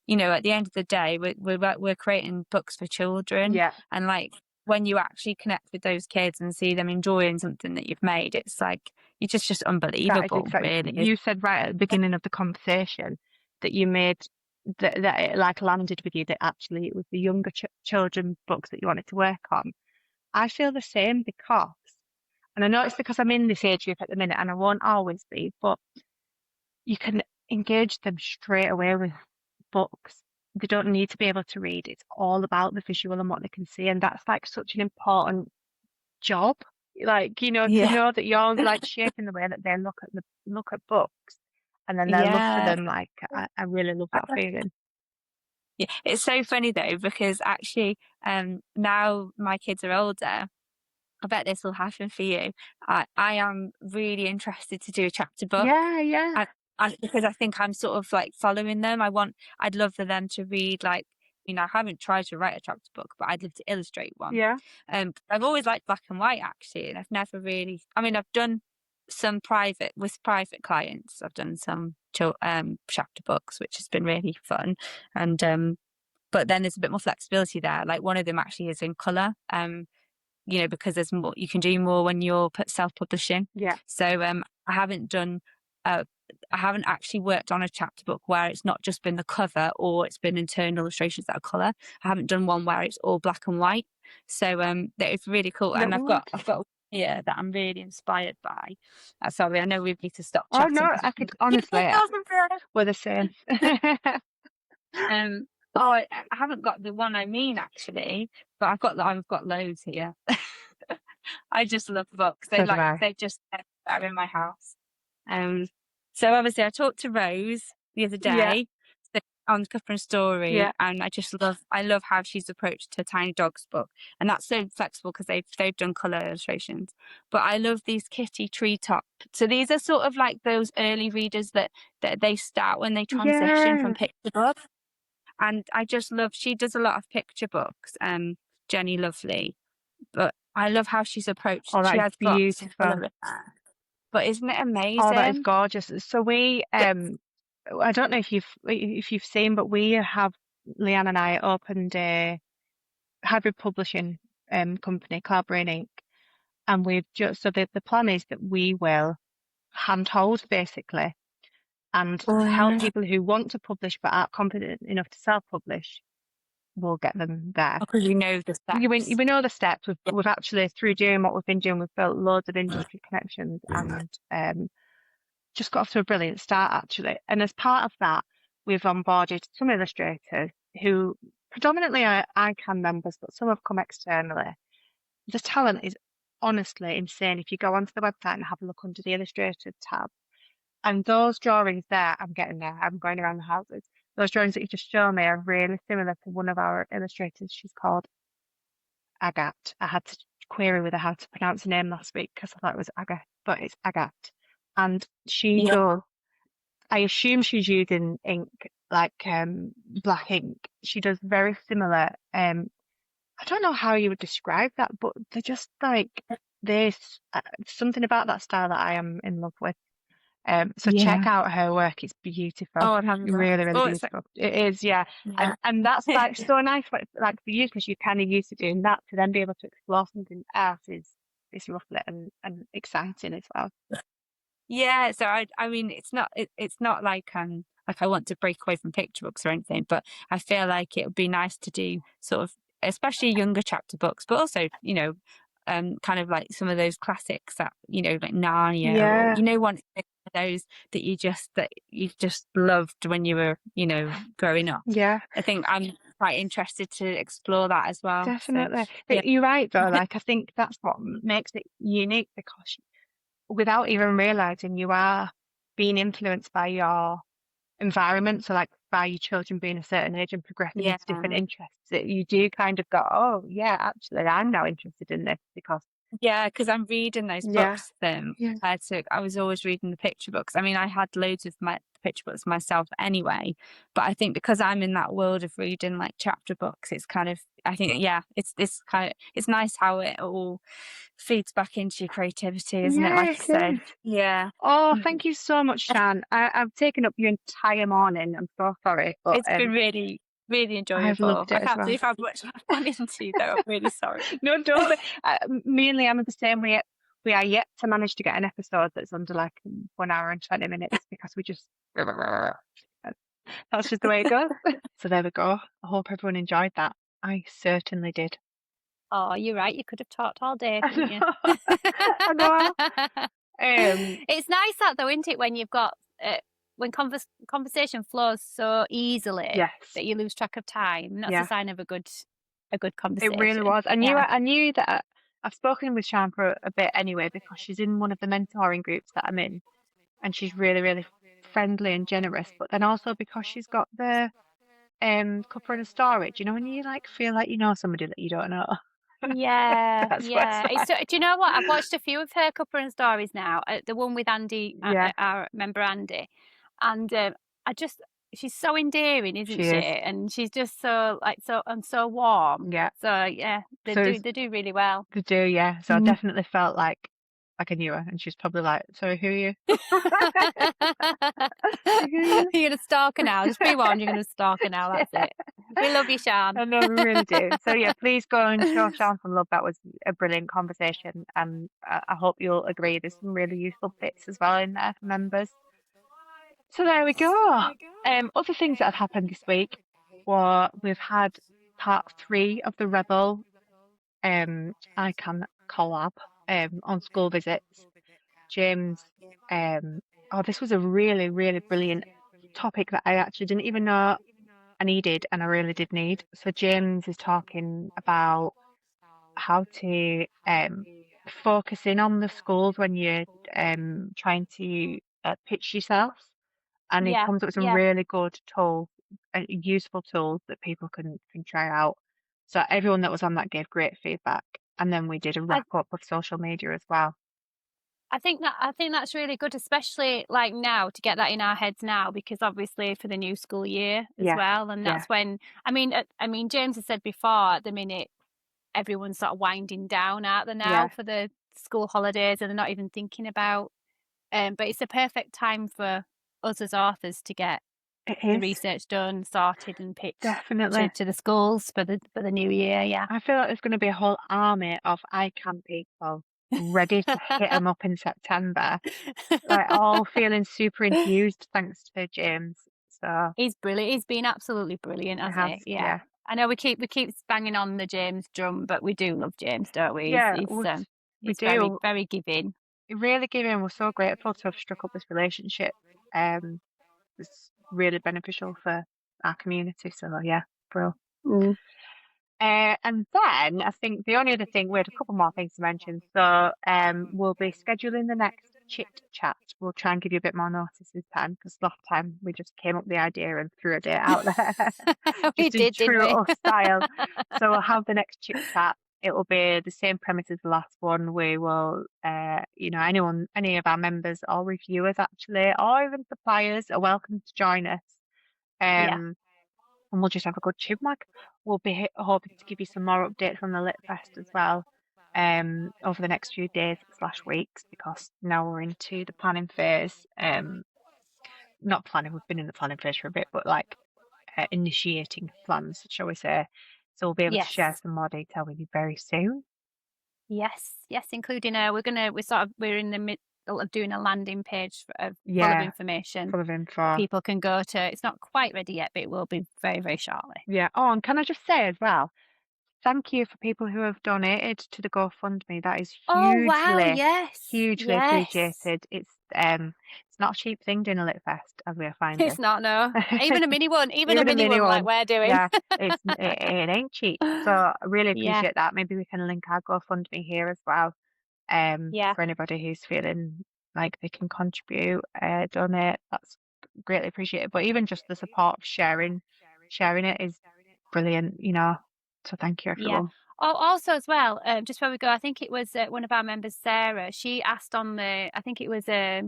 You know, at the end of the day, we're creating books for children, Yeah, and like when you actually connect with those kids and see them enjoying something that you've made, it's like it's just that is unbelievable, exactly. really. You said right at the beginning of the conversation that you made that it like landed with you that actually it was the younger children books that you wanted to work on. I feel the same because, and I know it's because I'm in this age group at the minute and I won't always be, but you can engage them straight away with books. They don't need to be able to read. It's all about the visual and what they can see. And that's like such an important job. Like, you know, to Yeah, know that you're like shaping the way that they look at books and then their love for yeah. them. Like, I really love that feeling. Yeah, it's so funny though because actually, now my kids are older. I bet this will happen for you. I am really interested to do a chapter book. Yeah, yeah, Because I think I'm sort of like following them. I'd love for them to read like, you know, I haven't tried to write a chapter book, but I'd love to illustrate one. yeah, I've always liked black and white actually, and I've never really. I mean, I've done some private clients. I've done some chapter books, which has been really fun, and but then there's a bit more flexibility there. Like one of them actually is in colour. You know, because there's more, you can do more when you're self-publishing. yeah. So I haven't done, I haven't actually worked on a chapter book where it's not just been the cover or it's been internal illustrations that are colour. I haven't done one where it's all black and white. So that is really cool. That And I've would. got yeah, that I'm really inspired by. Sorry, I know we need to stop Oh chatting. no, I could honestly, we're the same. Oh, I haven't got the one I mean actually, but I've got loads here. I just love books. So do I. They just are in my house. So obviously I talked to Rose the other Yeah, day on Cuppa and Story, yeah, and I love how she's approached her Tiny Dogs book, and that's so flexible because they've done colour illustrations. But I love these kitty treetop. So these are sort of like those early readers that they start when they transition from yeah. picture book. And I just love, she does a lot of picture books, Jenny Lovely, but I love how she's approached, Oh, that she is has got some beautiful. colour in there. But isn't it Oh, that is amazing? gorgeous. So we, I don't know if you've seen, but we have Leanne and I opened a hybrid publishing company, Cloudberry Ink, and we've just so the plan is that we will handhold basically and help people who want to publish but aren't confident enough to self-publish. We'll get them there. Because you know the steps. We know the steps. We've actually through doing what we've been doing, we've built loads of industry connections and just got off to a brilliant start actually. And as part of that, we've onboarded some illustrators who predominantly are ICAN members, but some have come externally. The talent is honestly insane. If you go onto the website and have a look under the Illustrator tab, and those drawings there, I'm getting there, I'm going around the houses. Those drawings that you just shown me are really similar to one of our illustrators. She's called Agathe. I had to query with her how to pronounce her name last week because I thought it was Agathe, but it's Agathe. And she Yeah. does, I assume she's using ink, like black ink. She does very similar. I don't know how you would describe that, but they're just like this, something about that style that I am in love with. So check out her work. It's beautiful. Oh, I'd have that. Really, really Oh, it's beautiful. It is, yeah. yeah. And that's like so nice, like for you, because you're kind of used to doing that, to then be able to explore something else is lovely and exciting as well. Yeah, so I mean it's not like I want to break away from picture books or anything, but I feel like it would be nice to do sort of especially younger chapter books, but also, you know, kind of like some of those classics that, you know, like Narnia or Yeah, you know one of those that you just loved when you were, you know, growing up. yeah, I think I'm quite interested to explore that as well. So definitely. yeah. But you're right though. Like I think that's what makes it unique because without even realizing you are being influenced by your environment. So like by your children being a certain age and progressing Yeah. into different interests, that you do kind of go, oh yeah, actually I'm now interested in this because Yeah, because I'm reading those Yeah. books compared to I was always reading the picture books. I mean, I had loads of my picture books myself anyway, but I think because I'm in that world of reading like chapter books, it's kind of I think it's this kind of it's nice how it all feeds back into your creativity, isn't it? Like you Yes, said, yes. yeah. Oh, thank you so much, Shan. I've taken up your entire morning. I'm so sorry, but It's been really, really I've enjoyable. loved it I as can't well. believe how much I've gone into though. I'm really sorry. No, don't. Me and Leanne are the same. We are yet to manage to get an episode that's under like 1 hour and 20 minutes because we just that's just the way it goes. So there we go. I hope everyone enjoyed that. I certainly did. Oh, you're right. You could have talked all day, I couldn't you? know. I know. It's nice that though, isn't it? When you've got when conversation flows so easily Yes. that you lose track of time. That's Yeah. a sign of a good It conversation. really was. I knew Yeah. I knew that I've spoken with Shan for a bit anyway because she's in one of the mentoring groups that I'm in, and she's really, really friendly and generous. But then also because she's got the Cuppa and a storage, you know, when you like feel like you know somebody that you don't know. Yeah, That's what yeah. it's like. Do you know what? I've watched a few of her Cuppa and stories now. The one with Andy, Yeah. our member Andy, and she's so endearing, isn't She she? is. And she's just so so warm. Yeah. So yeah, they So do really well. they do, yeah. So I Mm. definitely felt like I knew her, and she's probably like, "Sorry, who are you?" You're gonna stalk her now. Just be warned, you're gonna stalk her now. That's it. We love you, Shan. I know we really do. So yeah, please go and show Shan some love. That was a brilliant conversation, and I hope you'll agree. There's some really useful bits as well in there for members. So there we go. Other things that have happened this week were we've had part 3 of the Rebel ICAN collab on school visits. James, this was a really, really brilliant topic that I actually didn't even know I needed, and I really did need. So James is talking about how to focus in on the schools when you're trying to pitch yourself, and he Yeah, comes up with some yeah. really good tools, useful tools that people can try out. So everyone that was on that gave great feedback, and then we did a wrap up of social media as well. I think that's really good, especially like now to get that in our heads now, because obviously for the new school year as Yeah, well, and that's when I mean James has said before at the minute everyone's sort of winding down out there now for the school holidays, and they're not even thinking about. But it's a perfect time for us as authors to get the research done, sorted, and pitched definitely to the schools for the new year. Yeah, I feel like there's going to be a whole army of ICAN people ready to hit them up in September, like all feeling super enthused thanks to James. So he's brilliant. He's been absolutely brilliant, hasn't he? Yeah. I know we keep banging on the James drum, but we do love James, don't we? Yeah, he's very, very giving. Really giving. We're so grateful to have struck up this relationship. It's really beneficial for our community. So yeah, bro. And then I think the only other thing, we had a couple more things to mention. So we'll be scheduling the next chit chat. We'll try and give you a bit more notice this time, because last time we just came up with the idea and threw a date out there. We just in did, true didn't we? us style. So we'll have the next chit chat. It will be the same premise as the last one. We will, any of our members or reviewers actually, or even suppliers are welcome to join us. And we'll just have a good chin wag. We'll be hoping to give you some more updates on the Lit Fest as well over the next few days / weeks, because now we're into the planning phase. Not planning, we've been in the planning phase for a bit, but like initiating plans, shall we say. So we'll be able to share some more detail with you very soon. Yes, including we're in the middle of doing a landing page full of information. Full of info. People can go to. It's not quite ready yet, but it will be very, very shortly. Yeah. Oh, and can I just say as well, thank you for people who have donated to the GoFundMe. That is hugely appreciated. It's not a cheap thing doing a Lit Fest, as we're finding. It's not, no. Even a mini one, even a mini one like we're doing. Yeah, it ain't cheap. So I really appreciate that. Maybe we can link our GoFundMe here as well. For anybody who's feeling like they can contribute, donate, that's greatly appreciated. But even just the support of sharing it is brilliant, So thank you, Yeah. everyone. Oh, also as well, just before we go, I think it was one of our members, Sarah. She asked on the, I think it was a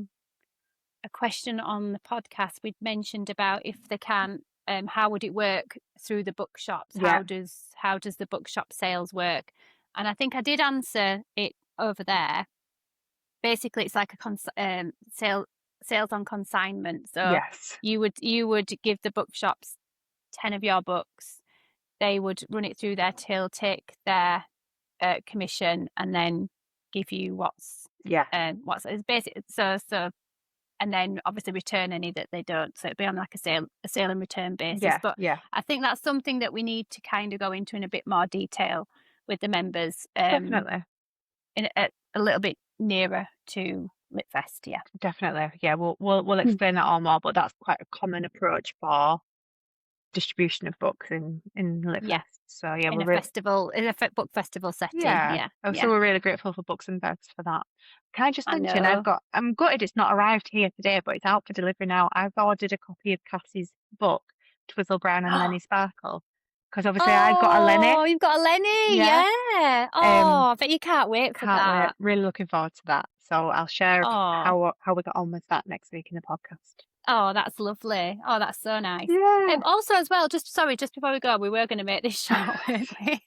question on the podcast. We'd mentioned about if they can, how would it work through the bookshops? Yeah. How does the bookshop sales work? And I think I did answer it over there. Basically, it's like a sales on consignment. So Yes. you would give the bookshops 10 of your books. They would run it through their till, take their commission, and then give you what's it's basic. So and then obviously return any that they don't. So it'd be on like a sale and return basis. Yeah. But Yeah. I think that's something that we need to kind of go into in a bit more detail with the members. Definitely. In a little bit nearer to Litfest. Yeah. Definitely. Yeah. We'll explain that all more, but that's quite a common approach for distribution of books in Litfest. Yeah. So yeah, in a festival, in a book festival setting. Yeah. So we're really grateful for Books and Beds for that. Can I just mention, know. I'm gutted it's not arrived here today, but it's out for delivery now. I've ordered a copy of Cassie's book, Twizzle Brown and Lenny Sparkle, because obviously I've got a Lenny. Oh, you've got a Lenny, yeah. Oh, I bet you can't wait for that. Really looking forward to that. So I'll share how we got on with that next week in the podcast. Oh, that's lovely. Oh, that's so nice. Yeah. Also, as well, just before we go, we were going to make this short, weren't we?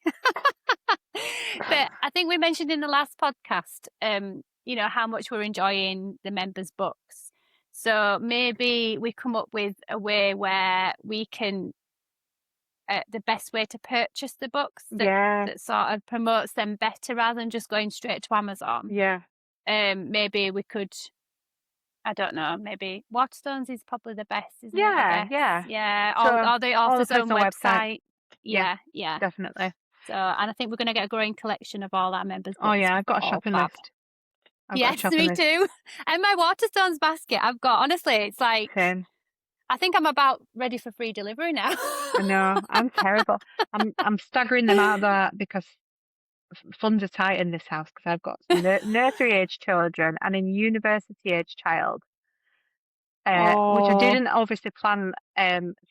But I think we mentioned in the last podcast, how much we're enjoying the members' books. So maybe we come up with a way where we can, the best way to purchase the books that sort of promotes them better rather than just going straight to Amazon. Yeah. Maybe we could, I don't know, maybe Waterstones is probably the best, isn't it? Yeah. Or the author's own website. Yeah. Definitely. So, and I think we're going to get a growing collection of all our members' books. Oh yeah, I've got a shopping list. Yes, me too. And my Waterstones basket, I've got, honestly, it's like, Same. I think I'm about ready for free delivery now. I know, I'm terrible. I'm staggering them out of that because funds are tight in this house because I've got nursery age children and a university age child, which I didn't obviously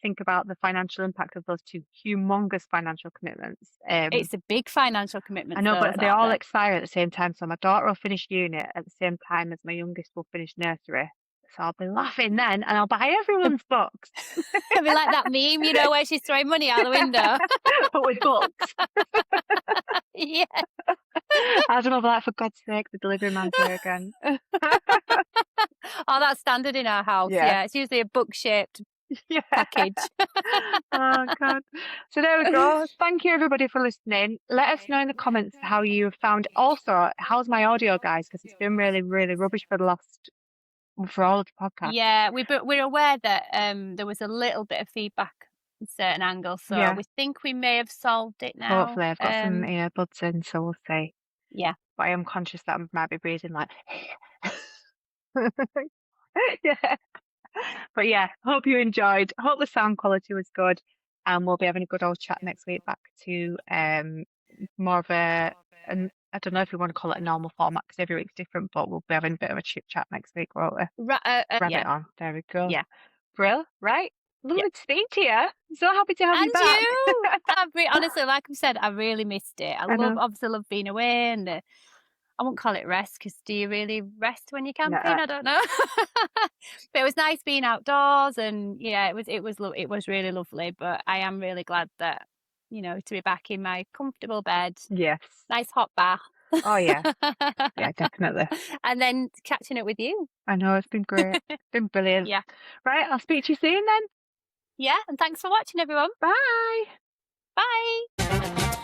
think about the financial impact of those two humongous financial commitments. It's a big financial commitment. I know, but they all expire at the same time. So my daughter will finish uni at the same time as my youngest will finish nursery. So I'll be laughing then, and I'll buy everyone's books. It'll be like that meme, where she's throwing money out the window. But with books. Yeah. I don't know, but for God's sake, the delivery man's here again. Oh, that's standard in our house. Yeah, it's usually a book-shaped package. Oh, God. So there we go. Thank you, everybody, for listening. Let us know in the comments how you have found. Also, how's my audio, guys? Because it's been really, really rubbish for all of the podcasts. Yeah, we're aware that there was a little bit of feedback in certain angles, so we think we may have solved it now. Hopefully, I've got some earbuds in, so we'll see. Yeah. But I am conscious that I might be breathing like... Yeah. But yeah, hope you enjoyed. Hope the sound quality was good. And we'll be having a good old chat next week back to more of I don't know if we want to call it a normal format because every week's different, but we'll be having a bit of a chit chat next week, won't we? Rabbit on. There we go. Yeah. Brill, right? Lovely to speak to you. I'm so happy to have you back. And you! Honestly, like I said, I really missed it. I love being away, and I won't call it rest because do you really rest when you're camping? I don't know. But it was nice being outdoors, and it was really lovely. But I am really glad that to be back in my comfortable bed. Yes. Nice hot bath. Oh yeah. Yeah, definitely. And then catching up with you. I know, it's been great. It's been brilliant. Yeah. Right, I'll speak to you soon then. Yeah, and thanks for watching, everyone. Bye. Bye.